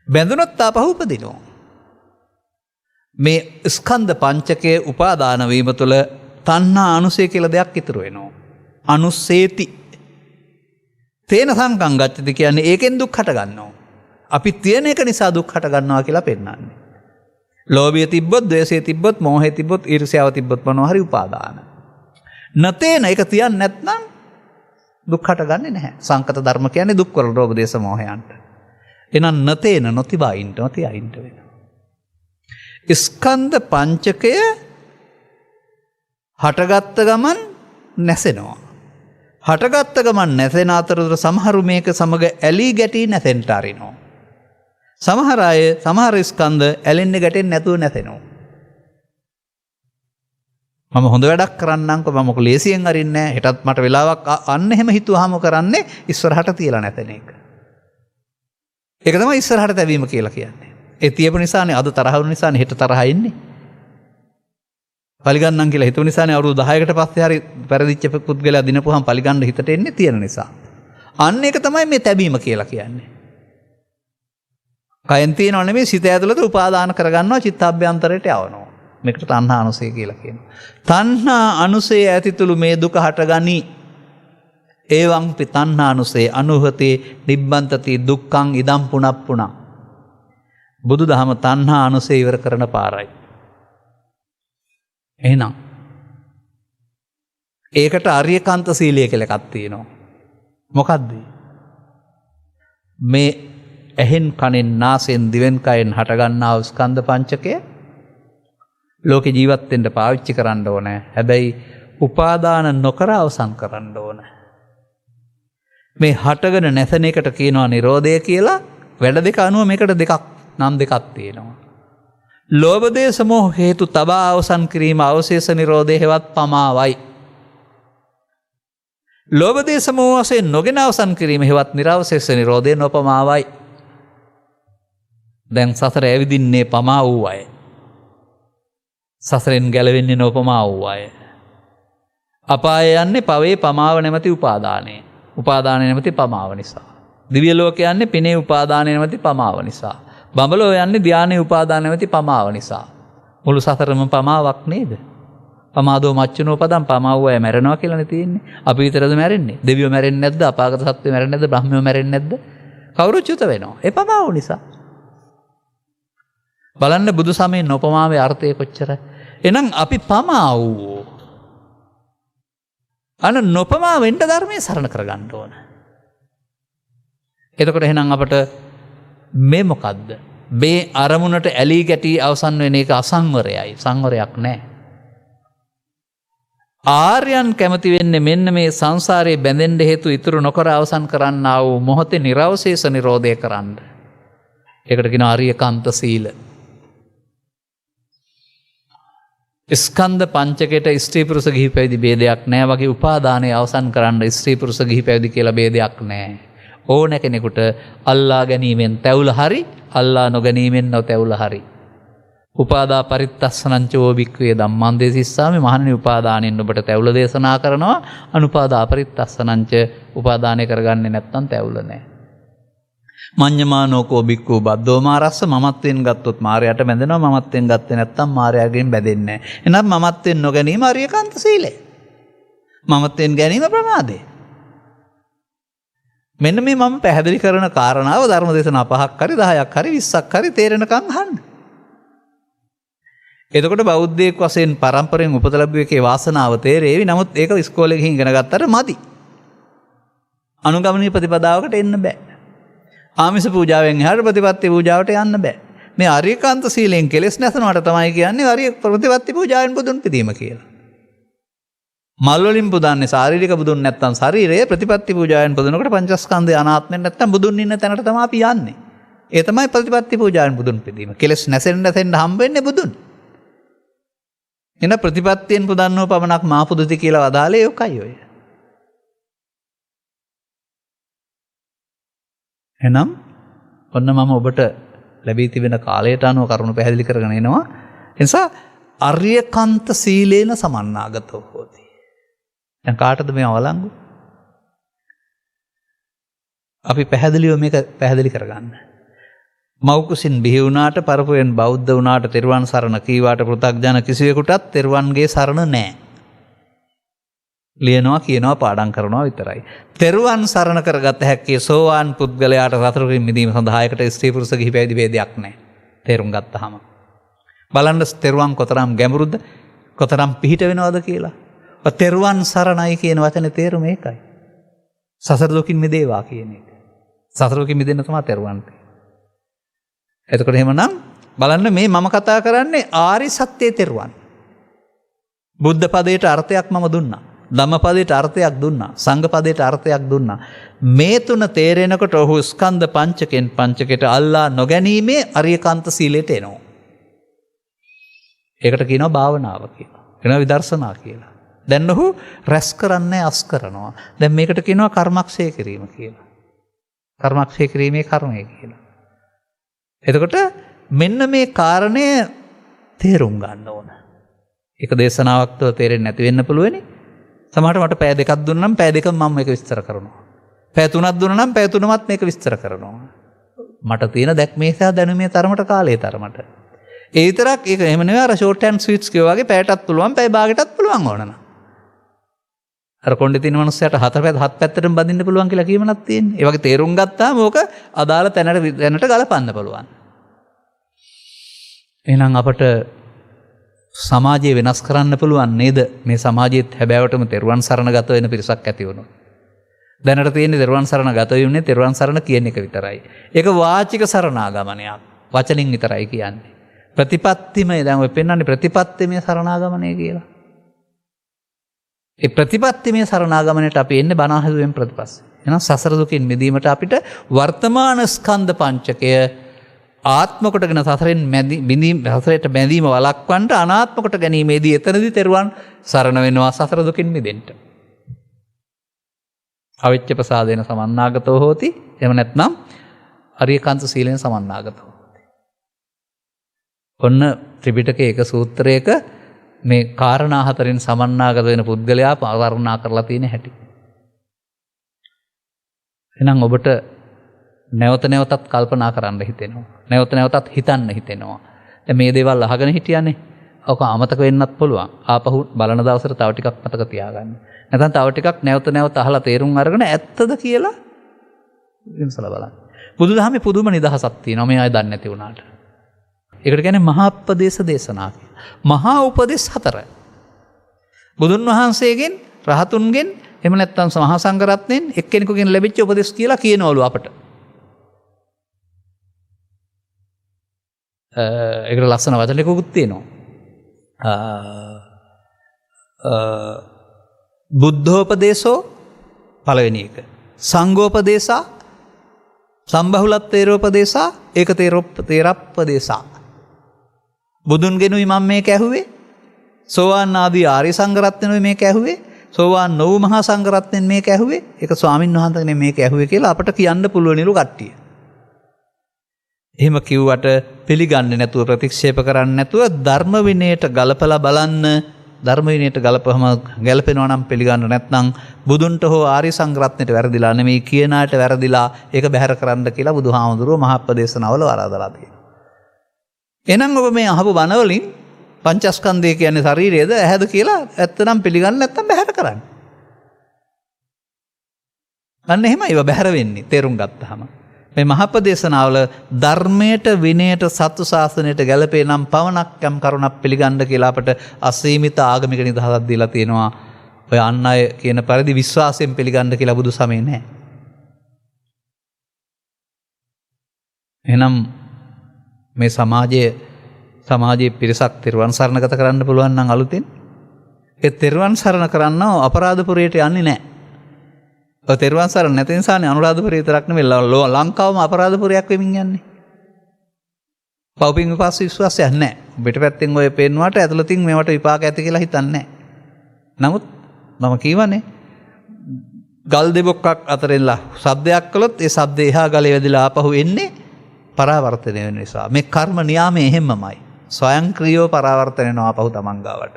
බැඳුනොත් ආපහු උපදිනවා. මේ ස්කන්ධ පංචකයේ උපාදාන වීම තුළ තණ්හා අනුසය කියලා දෙයක් ඉතුරු වෙනවා. අනුසේති. තේන සංකං ගච්ඡති කියන්නේ ඒකෙන් දුක් හට ගන්නවා. අපි තියෙන එක නිසා දුක් හට ගන්නවා කියලා පෙන්නන්නේ. ලෝභය තිබ්බොත්, ද්වේෂය තිබ්බොත්, මෝහය තිබ්බොත්, ඊර්ෂ්‍යාව තිබ්බොත් මොනවා හරි උපාදාන. නැතේන ඒක තියන්නේ නැත්නම් දුක් හටගන්නේ නැහැ. සංකත ධර්ම කියන්නේ දුක් වල රෝග දේශ මොහයන්ට. එහෙනම් නැතේන නොතිබයින්ට නොතියින්ට වෙනවා. ස්කන්ධ පංචකය හටගත්ත ගමන් නැසෙනවා. හටගත්ත ගමන් නැසෙන අතරතුර සමහරු මේක සමග ඇලී ගැටී නැසෙන්ට අරිනවා. සමහර අය සමහර ස්කන්ධ ඇලෙන්නේ ගැටෙන්නේ නැතුව නැසෙනවා. මම හොඳ වැඩක් කරන්නම්කො මම මොක ලේසියෙන් අරින්නේ නැහැ. හෙටත් මට වෙලාවක් අන්න එහෙම හිතුවාම කරන්නේ ඉස්සරහට තියලා නැතන එක. ඒක තමයි ඉස්සරහට තැවීම කියලා කියන්නේ. ඒ තියපු නිසානේ අද තරහ වුන නිසානේ හෙට තරහ එන්නේ. පරිගන්නම් කියලා හිතුව නිසානේ අවුරුදු 10කට පස්සේ හරි පෙරදිච්ච පුද්ගලයා දිනපුවාම පරිගන්න හිතට එන්නේ තියෙන නිසා. අන්න ඒක තමයි මේ තැබීම කියලා කියන්නේ. කයෙන් තියෙනව නෙමෙයි සිත ඇතුළත උපාදාන කරගන්නවා චිත්තාභ්‍යන්තරයට යවනවා. මේකට තණ්හා අනුසය කියලා කියනවා. තණ්හා අනුසය ඇතිතුළු මේ දුක හටගනි. එවං පි තණ්හා අනුසය අනුහතේ නිබ්බන්තති දුක්ඛං ඉදම් පුනප්පුණං. බුදුදහම තණ්හා අනුසය ඉවර කරන පාරයි. එහෙනම් ඒකට ආර්යකාන්ත සීලය කියලා එකක් තියෙනවා. මොකද්ද? මේ ඇහෙන් කනෙන් නාසයෙන් දිවෙන් කයෙන් හටගන්නා ස්කන්ධ පංචකය ලෝකේ ජීවත් වෙන්න පාවිච්චි කරන්න ඕනේ. හැබැයි උපාදාන නොකර අවසන් කරන්න ඕනේ. මේ හටගෙන නැසෙන එකට කියනවා නිරෝධය කියලා. වැඩ දෙක අනුව මේකට නම් දෙකක් තියෙනවා. ලෝභ දේශ මොහ හේතු තබා අවසන් කිරීම අවශේෂ නිරෝධය හෙවත් පමාවයි. ලෝභ දේශ මොහ වශයෙන් නොගෙන අවසන් කිරීම හෙවත් නිරවශේෂ නිරෝධය නොපමාවයි. දැන් සසර ඇවිදින්නේ පමා වූ අය. සසරෙන් ගැලවෙන්නේ නොපමා වූ අය. අපාය යන්නේ පවේ පමාව නැමැති උපාදානය. උපාදානය නැමැති පමාව නිසා. දිව්‍ය ලෝකය යන්නේ පිනේ උපාදානය නැමැති පමාව නිසා. බඹලෝ යන්නේ ධානයේ උපාදාන නැමැති පමාව නිසා. මුළු සසරම පමාවක් නේද? පමාදෝ මච්චුනෝ පදම් පමාව අය මැරෙනවා කියලානේ තියෙන්නේ. අපි විතරද මැරෙන්නේ? දෙවියෝ මැරෙන්නේ නැද්ද? අපාගත සත්ත්වෝ මැරෙන්නේ නැද්ද? බ්‍රහ්මයෝ මැරෙන්නේ නැද්ද? කවුරුත් චුත වෙනවා. ඒ පමාව නිසා. බලන්න බුදු සමයේ නොපමාවේ අර්ථය කොච්චරයි. එහෙනම් අපි පමා වූ අන නොපමා වෙන්න ධර්මයේ සරණ කරගන්න ඕන. එතකොට එහෙනම් අපට මේ මොකද්ද? මේ අරමුණට ඇලී ගැටී අවසන් වෙන එක අසංවරයයි. සංවරයක් නැහැ. ආර්යයන් කැමති වෙන්නේ මෙන්න මේ සංසාරයේ බැඳෙන්න හේතු ඉතුරු නොකර අවසන් කරන්නා වූ මොහොතේ නිර්වශේෂ නිරෝධය කරන්න. ඒකට කියනවා ආර්යකාන්ත සීල. ස්කන්ධ පංචකයට ස්ත්‍රී පුරුෂ ගිහි පැවිදි ભેදයක් නැහැ. වගේ උපාදානයේ අවසන් කරන්න ස්ත්‍රී පුරුෂ ගිහි පැවිදි කියලා ભેදයක් නැහැ. ඕන කෙනෙකුට අල්ලා ගැනීමෙන් තැවුල හරි, අල්ලා නොගැනීමෙන් නොතැවුල හරි. උපාදා පරිත්තස්සනං චෝ භික්ඛවේ ධම්මං දේසිස්සාමි. මහණෙනි උපාදානෙන් ඔබට තැවුල දේශනා කරනවා. අනුපාදා පරිත්තස්සනං ච උපාදානය කරගන්නේ නැත්නම් තැවුල නැහැ. මඤ්ඤමානෝකෝ භික්ඛු බද්දෝ මාරස්ස. මමත්වෙන් ගත්තොත් මායයට බැඳෙනවා. මමත්වෙන් ගත්තේ නැත්නම් මායයෙන් බැඳෙන්නේ නැහැ. එහෙනම් මමත්වෙන් නොගැනීම ආර්යකාන්ත සීලය. මමත්වෙන් ගැනීම ප්‍රමාදය. මෙන්න මේ මම පැහැදිලි කරන කාරණාව ධර්ම දේශනා 5ක් හරි 10ක් හරි 20ක් හරි තේරෙනකන් අහන්න. එතකොට බෞද්ධයෙක් වශයෙන් පරම්පරෙන් උපත ලැබුව එකේ වාසනාව තේරෙවි. නමුත් ඒක ඉස්කෝලේ ගිහින් ඉගෙන ගත්තට මදි. අනුගමනීය ප්‍රතිපදාවකට එන්න බෑ. ආමිෂ පූජාවෙන් එහාට ප්‍රතිපත්ති පූජාවට යන්න බෑ. මේ ආර්යකාන්ත සීලෙන් කෙලෙස් නැසනවට තමයි කියන්නේ ආර්ය ප්‍රතිපත්ති පූජාවෙන් බුදුන් පිදීම කියලා. මල් වලින් පුදන්නේ ශාරීරික බුදුන් නැත්තම් ශරීරයේ ප්‍රතිපත්ති පූජාවෙන් පුදනකොට පංචස්කන්ධය අනාත්මෙන් නැත්තම් බුදුන් ඉන්න තැනට තමයි අපි යන්නේ. ඒ තමයි ප්‍රතිපත්ති පූජාවෙන් බුදුන් පිදීම. කෙලස් නැසෙන්න හම්බ වෙන්නේ බුදුන්. එන ප්‍රතිපත්තියෙන් පුදන්නව පමණක් මා පුදුති කියලා වදාලේ ඔකයි ඔය. එනම් ඔන්න මම ඔබට ලැබී තිබෙන කාලයට අනුව කරුණු පැහැදිලි කරගෙන එනවා. ඒ නිසා අරියකාන්ත සීලේන සමන්නාගතෝ හෝති. දැන් කාටද මේ අවලංගු? අපි පැහැදිලිව මේක පැහැදිලි කරගන්න. මෞකුසින් බිහි වුණාට පරපුරෙන් බෞද්ධ වුණාට තෙරුවන් සරණ කීවාට පෘථග්ජන කිසිවෙකුටත් තෙරුවන්ගේ සරණ නැහැ. ලියනවා කියනවා පාඩම් කරනවා විතරයි. තෙරුවන් සරණ කරගත හැක්කේ සෝවාන් පුද්ගලයාට සතරකින් මිදීම සඳහා එකට ස්ත්‍රී පුරුෂ ගිහි පැවිදි ભેදයක් නැහැ. තේරුම් ගත්තාම බලන්න තෙරුවන් කොතරම් ගැඹුරුද කොතරම් පිහිට වෙනවද කියලා. තෙරුවන් සරණයි කියන වචනේ තේරුම ඒකයි. සසර දුකින් මිදේවා කියන එක. සසර දුකින් මිදෙන්න තමයි තෙරුවන්. එතකොට එහෙමනම් බලන්න මේ මම කතා කරන්නේ ආරි සත්‍යයේ තෙරුවන්. බුද්ධ පදයට අර්ථයක් මම දුන්නා. ධම්ම පදයට අර්ථයක් දුන්නා. සංඝ පදයට අර්ථයක් දුන්නා. මේ තුන තේරෙනකොට ඔහු ස්කන්ධ පංචකෙන් පංචකයට අල්ලා නොගැනීමේ අරියකාන්ත සීලයට එනවා. ඒකට කියනවා භාවනාව කියලා. කියනවා විදර්ශනා කියලා. දැන් ඔහු රැස් කරන්නේ අස් කරනවා. දැන් මේකට කියනවා කර්මක්ෂය කිරීම කියලා. කර්මක්ෂය කිරීමේ කර්මය කියලා. එතකොට මෙන්න මේ කාරණය තේරුම් ගන්න ඕන. එක දේශනාවක් තුළ තේරෙන්නේ නැති වෙන්න පුළුවනි. සමහරට මට පැය දෙකක් දුන්නා නම් පැය දෙකම මම මේක විස්තර කරනවා. පැය තුනක් දුන්නා නම් පැය තුනමත් මේක විස්තර කරනවා. මට තියෙන දැක්මේ සහ දැනුමේ තරමට කාලයේ තරමට. ඒ විතරක් ඒක එහෙම නෙවෙයි අර ෂෝට් හෑන්ඩ් ස්විච් කියෝ වගේ පැයටත් පුළුවන් පැය භාගයටත් පුළුවන් ඕනනම්. අර කොණ්ඩේ තියෙන මනුස්සයාට හත පැත්තටම බඳින්න පුළුවන් කියලා කියමනක් තියෙන්නේ. ඒ වගේ තේරුම් ගත්තාම ඕක අදාළ තැනට ගලපන්න පුළුවන්. එහෙනම් අපට සමාජය වෙනස් කරන්න පුළුවන් නේද? මේ සමාජයේත් හැබෑවටම තෙරුවන් සරණ ගත වෙන පිරිසක් ඇති වුණොත්. දැනට තියෙන්නේ තෙරුවන් සරණ ගත වෙන්නේ තෙරුවන් සරණ කියන එක විතරයි. ඒක වාචික සරණාගමනයක්. වචනින් විතරයි කියන්නේ. ප්‍රතිපත්තිමය දැන් ඔය පෙන්වන්නේ ප්‍රතිපත්තිමය සරණාගමනය කියලා. ඒ ප්‍රතිපත්තිමය සරණාගමනයට අපි එන්නේ බණ අහුවෙන් ප්‍රතිපස්සේ. එහෙනම් සසර දුකින් මිදීමට අපිට වර්තමාන ස්කන්ධ පංචකය ආත්ම කොටගෙන සසරට බැඳීම වළක්වන්න අනාත්ම කොට ගැනීමේදී එතනදී තෙරුවන් සරණ වෙනවා සසර දුකින් මිදෙන්න. අවිච්ඡ ප්‍රසාදේන සමන්නාගතෝ හෝති. එහෙම නැත්නම් අරියකාන්ත සීලෙන් සමන්නාගතෝ හෝති. ඔන්න ත්‍රිපිටකයේ එක සූත්‍රයක මේ කාරණා හතරෙන් සමන්නාගත වෙන පුද්ගලයා වර්ණනා කරලා තියෙන හැටි. එහෙනම් ඔබට නැවත නැවතත් කල්පනා කරන්න හිතෙනවා. නැවත නැවතත් හිතන්න හිතෙනවා. දැන් මේ දේවල් අහගෙන හිටියානේ. ඔක අමතක වෙන්නත් පුළුවන්. ආපහු බලන දවසට තව ටිකක් මතක තියාගන්න. නැත්නම් තව ටිකක් නැවත නැවත අහලා තේරුම් අරගෙන ඇත්තද කියලා විමසලා බලන්න. බුදුදහමේ පුදුම නිදහසක් තියෙනවා මේ අය දන්නේ නැති වුණාට. ඒකට කියන්නේ මහා උපදේශ දේශනා කියලා. මහා උපදේශ 4. බුදුන් වහන්සේගෙන් රහතුන්ගෙන් එහෙම නැත්නම් මහා සංඝ රත්නයෙන් එක්කෙනෙකුගෙන් ලැබිච්ච උපදේශ කියලා කියනවලු අපට. ඒකට ලස්සන වචනයකුත් තියෙනවා. බුද්ධෝපදේශෝ පළවෙනි එක. සංඝෝපදේශා සම්බහුලත්තේරෝපදේශා ඒක තේරප්පදේශා. බුදුන්ගෙනුයි මම මේක ඇහුවේ. සෝවාන් ආදී ආර්ය සංඝ රත්නයනුයි මේක ඇහුවේ. සෝවාන් නොවු මහා සංඝ රත්නයෙන් මේක ඇහුවේ. ඒක ස්වාමින් වහන්සේනේ මේක ඇහුවේ කියලා අපට කියන්න පුළුවනිලු කට්ටිය. එහෙම කිව්වට පිළිගන්නේ නැතුව ප්‍රතික්ෂේප කරන්නේ නැතුව ධර්ම විනයට ගලපලා බලන්න. ධර්ම විනයට ගලපවම ගැලපෙනවා නම් පිළිගන්න නැත්නම් බුදුන්ට හෝ ආර්ය සංඝ රත්නයට වැරදිලා නෙමෙයි කියන අයට වැරදිලා ඒක බැහැර කරන්න කියලා බුදුහාමුදුරුවෝ මහප්පදේශනවල වරදලා තියෙනවා. එහෙනම් ඔබ මේ අහපු බණ වලින් පංචස්කන්ධය කියන්නේ ශරීරයද ඇහැද කියලා ඇත්තනම් පිළිගන්න නැත්නම් බැහැර කරන්න. අන්න එහෙමයි ඒව බැහැර වෙන්නේ තේරුම් ගත්තාම. මේ මහපදේශනාවල ධර්මයට විනයට සත්තු ශාසනයට ගැලපේ නම් පවණක් යම් කරුණක් පිළිගන්න කියලා අපට අසීමිත ආගමික නිදහසක් දීලා තියෙනවා. ඔය අන් අය කියන පරිදි විශ්වාසයෙන් පිළිගන්න කියලා බුදු සමය නැහැ. එහෙනම් මේ සමාජයේ පිරිසක් තිරුවන් සරණ ගත කරන්න පුළුවන් නම් අලුතෙන් ඒ තෙරුවන් සරණ කරන්න අපරාධපුරයට යන්නේ නැහැ. ඔය තෙරුවන් සරණ නැති නිසානේ අනුරාධපුරය විතරක් නෙවෙයි ලංකාවම අපරාධපුරයක් වෙමින් යන්නේ. පව්පින් විපස්ස විශ්වාසයක් නැහැ. පිටපැත්තෙන් ඔය පෙන්නුවාට ඇතුළතින් මේවට විපාක ඇති කියලා හිතන්නේ නැහැ. නමුත් මම කියවනේ ගල් දෙබොක්කක් අතරින්ලා ශබ්දයක් කළොත් ඒ ශබ්දේ එහා ගලේ වැදිලා ආපහු එන්නේ පරාවර්තනය වෙන නිසා. මේ කර්ම නියාමය එහෙමමයි. ස්වයංක්‍රීයව පරාවර්තන වෙනවා ආපහු තමන් ගාවට.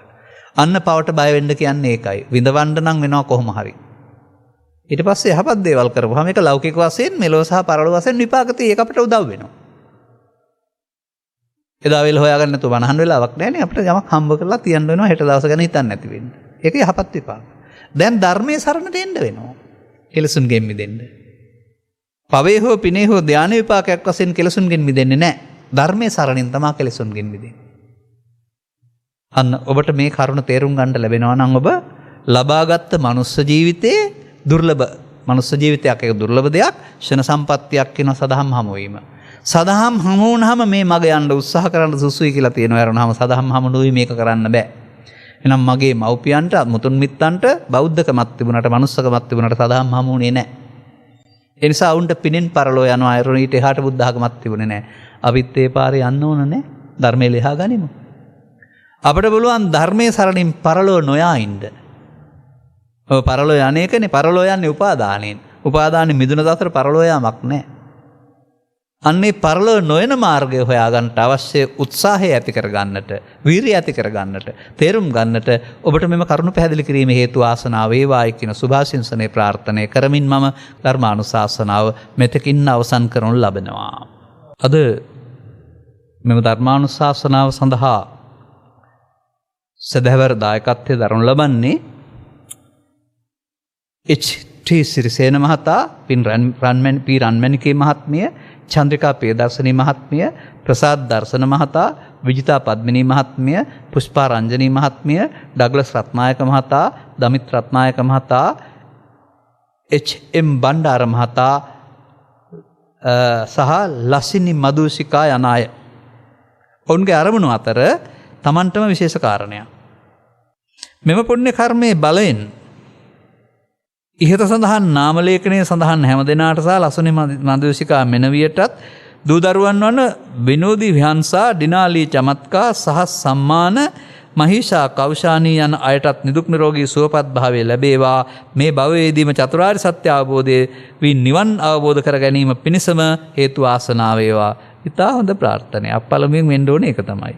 අන්න පවට බය වෙන්න කියන්නේ ඒකයි. විඳවන්න නම් වෙනවා කොහොම හරි. ඊට පස්සේ යහපත් දේවල් කරපුවාම මේක ලෞකික වශයෙන් මෙලොව සහ පරලොව වශයෙන් විපාක තියෙ ඒක අපිට උදව් වෙනවා. එදා වෙල හොයාගන්න නැතුව වනහන් වෙලාවක් නැහැනේ අපිට යමක් හම්බ කරලා තියන්න වෙනවා හෙට දවස ගැන හිතන්න නැති වෙන්න. ඒක යහපත් විපාක. දැන් ධර්මයේ සරණට එන්න වෙනවා. කෙලසුන්ගෙන් මිදෙන්න. පවේ හෝ පිනේ හෝ ධානය විපාකයක් වශයෙන් කෙලසුන්ගෙන් මිදෙන්නේ නැහැ. ධර්මයේ සරණින් තමයි කෙලසුන්ගෙන් මිදෙන්නේ. අන්න ඔබට මේ කරුණ තේරුම් ගන්න ලැබෙනවා නම් ඔබ ලබාගත් මනුස්ස ජීවිතයේ දුර්ලභ මනුස්ස ජීවිතයක් එක දුර්ලභ දෙයක් ෂණ සම්පත්තියක් වෙන සදහම් හමු වීම. සදහම් හමු වුණාම මේ මග යන්න උත්සාහ කරන්න සුසුයි කියලා තියෙනවා. යරනහම සදහම් හමු නොවි මේක කරන්න බෑ. එහෙනම් මගේ මව්පියන්ට මුතුන් මිත්තන්ට බෞද්ධකමක් තිබුණාට මනුස්සකමක් තිබුණාට සදහම් හමුුනේ නැහැ. ඒ නිසා උන්ට පිනෙන් පරලෝ යනවා අයරණ ඊට එහාට බුද්ධ ආගමක් තිබුණේ නැහැ. අපිත් ඒ පාරේ යන්න ඕන නේ. ධර්මයේ ලියා ගනිමු. අපිට බලුවන් ධර්මයේ සරණින් පරලෝ නොයා ඉන්න. ඔය පරලෝ යන්නේකනේ පරලෝ යන්නේ උපාදානෙන්. උපාදානෙ මිදුන දතර පරලෝ යාමක් නැහැ. අන්නේ පරලෝ නොයන මාර්ගය හොයාගන්නට අවශ්‍ය උත්සාහය ඇති කරගන්නට, වීරිය ඇති කරගන්නට, තේරුම් ගන්නට ඔබට මෙම කරුණු පැහැදිලි කිරීමේ හේතු ආසනාව වේවායි කියන සුභාශිංසනයේ ප්‍රාර්ථනා කරමින් මම ධර්මානුශාසනාව මෙතකින් අවසන් කරනු ලබනවා. අද මෙම ධර්මානුශාසනාව සඳහා සදහවර දායකත්වයේ දරනු ලබන්නේ එච්.ටී. සිරිසේන මහතා, පී රන්මැණිකේ මහත්මිය, චන්ද්‍රිකා ප්‍රියදර්ශනී මහත්මිය, ප්‍රසාද් දර්ශන මහතා, විජිතා පද්මිනී මහත්මිය, පුෂ්පා රංජනී මහත්මිය, ඩග්ලස් රත්නායක මහතා, දමිත් රත්නායක මහතා, එච්.එම්. බණ්ඩාර මහතා සහ ලසිනි මදුසිකා යන අය. ඔවුන්ගේ අරමුණු අතර තමන්ටම විශේෂ කාරණයක්. මෙම පුණ්‍ය කර්මයේ බලයෙන් ඉහත සඳහන් නාමලේඛනයේ සඳහන් හැම දෙනාට සහ ලසුනි මදුසිකා මෙනවියටත් දූ දරුවන් වන විනෝදී විහංසා, ඩිනාලී චමත්කා සහ සම්මාන මහීෂා කෞෂානී යන අයටත් නිදුක් නිරෝගී සුවපත් භාවය ලැබේවා. මේ භවයේදීම චතුරාර්ය සත්‍ය අවබෝධයේ වී නිවන් අවබෝධ කර ගැනීම පිණිසම හේතු වාසනා වේවා. ඉතා හොඳ ප්‍රාර්ථනයක්. පළමුවෙන් වෙන්න ඕනේ ඒක තමයි.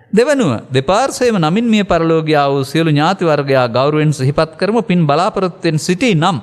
දෙවනුව දෙපාර්ශ්වයේම නමින් මිය පරලෝකියා වූ සියලු ඥාති වර්ගයා ගෞරවයෙන් සිහිපත් කරමු. පින් බලාපොරොත්තුෙන් සිටී නම්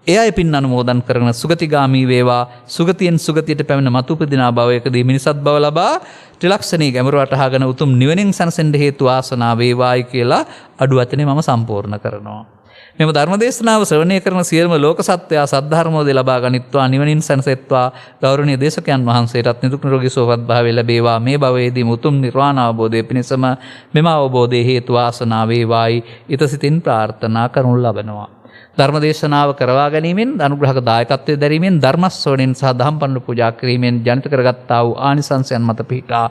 ඒ අය පින් අනුමෝදන් කරන සුගතිගාමී වේවා. සුගතියෙන් සුගතියට පැමිණ මතු උපදිනා භවයකදී මිනිසත් බව ලබා ත්‍රිලක්ෂණී ගැඹුර වටහාගෙන උතුම් නිවනින් සැනසෙන්න හේතු වාසනා වේවායි කියලා අඩු වචනේ මම සම්පූර්ණ කරනවා. මෙම ධර්මදේශනාව ශ්‍රවණය කරන සියලුම ලෝක සත්වයා සද්ධර්මෝදය ලබා ගනිත්වා, නිවනින් සැනසෙත්වා. ගෞරවනීය දේශකයන් වහන්සේටත් නිදුක් නිරෝගී සුවපත් භාවය ලැබේවා. මේ භවයේදී උතුම් නිර්වාණ අවබෝධය පිණිසම මෙම අවබෝධයේ හේතු වාසනා වේවායි ඊතසිතින් ප්‍රාර්ථනා කරනු ලබනවා. ධර්මදේශනාව කරවා ගැනීමෙන්, අනුග්‍රහක දායකත්වයේ දැරීමෙන්, ධර්මස්සවණෙන් සහ දහම් පඬු පූජා කිරීමෙන් ජනිත කරගත්තා වූ ආනිසංසයන් මත පිහිටා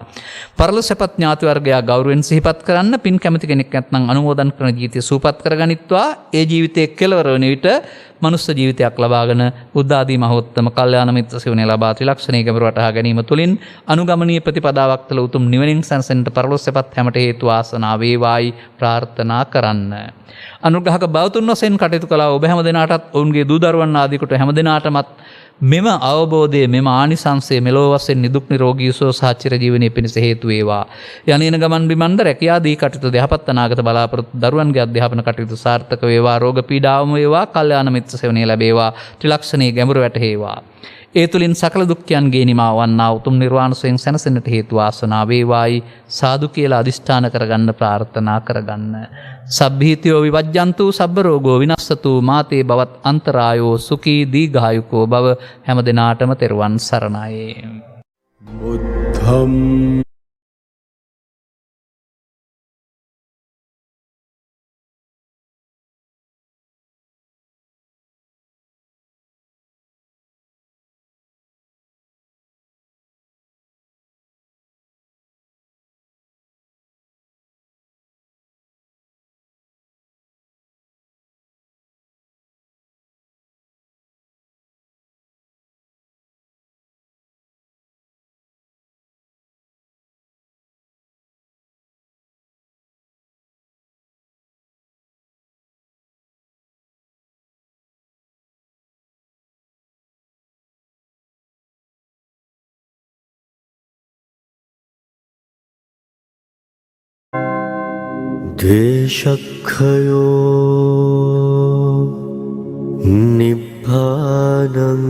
පරලොවසපත් ඥාති වර්ගයා ගෞරවයෙන් සිහිපත් කරන්න. පින් කැමති කෙනෙක් නැත්නම් අනුමෝදන් කරන ජීවිතය සූපත් කරගනිත්වා. ඒ ජීවිතයේ කෙලවර වන විට මනුස්ස ජීවිතයක් ලබාගෙන බුද්ධ ආදී මහෝත්තම කල්යාණ මිත්‍ර සෙවණේ ලබා ත්‍රිලක්ෂණී ගැඹුර වටහා ගැනීම තුළින් අනුගමනීය ප්‍රතිපදාවක් තුළ උතුම් නිවනින් සැනසෙන්නට පරලොවසපත් හැමට හේතු වාසනා වේවායි ප්‍රාර්ථනා කරන්න. අනුග්‍රහක බෞතුන් වශයෙන් කටයුතු කළා ඔබ හැම දෙනාටත්, ඔවුන්ගේ දූ දරුවන් ආදී කොට හැම දෙනාටමත් මෙම අවබෝධය, මෙම ආනිසංසය මෙලොව වශයෙන් නිදුක් නිරෝගී සුව සහ චිරජීවනයේ පිණිස හේතු වේවා. යන්නේන ගමන් බිමන්ද රැකියා දී කටයුතු යහපත් අනාගත බලාපොරොත්තු දරුවන්ගේ අධ්‍යාපන කටයුතු සාර්ථක වේවා. රෝග පීඩාවම වේවා. කල්යාණ මිත්‍ර සෙවණේ ලැබේවා. ත්‍රිලක්ෂණී ගැඹුර වැටහේවා. ඒ තුලින් සකල දුක්ඛයන්ගේ නිමා වන්නා උතුම් නිර්වාණ සුවයෙන් සැනසෙන්නට හේතු වාසනා වේවායි සාදු කියලා අදිෂ්ඨාන කරගන්න, ප්‍රාර්ථනා කරගන්න. සබ්බීතියෝ විවජ්ජන්තු සබ්බ රෝගෝ විනස්සතු මාතේ බවත් අන්තරායෝ සුඛී දීඝායුකෝ භව. හැම දිනාටම තෙරුවන් සරණයි. බුද්ධම් द्वेषक्षयो निब्बानम्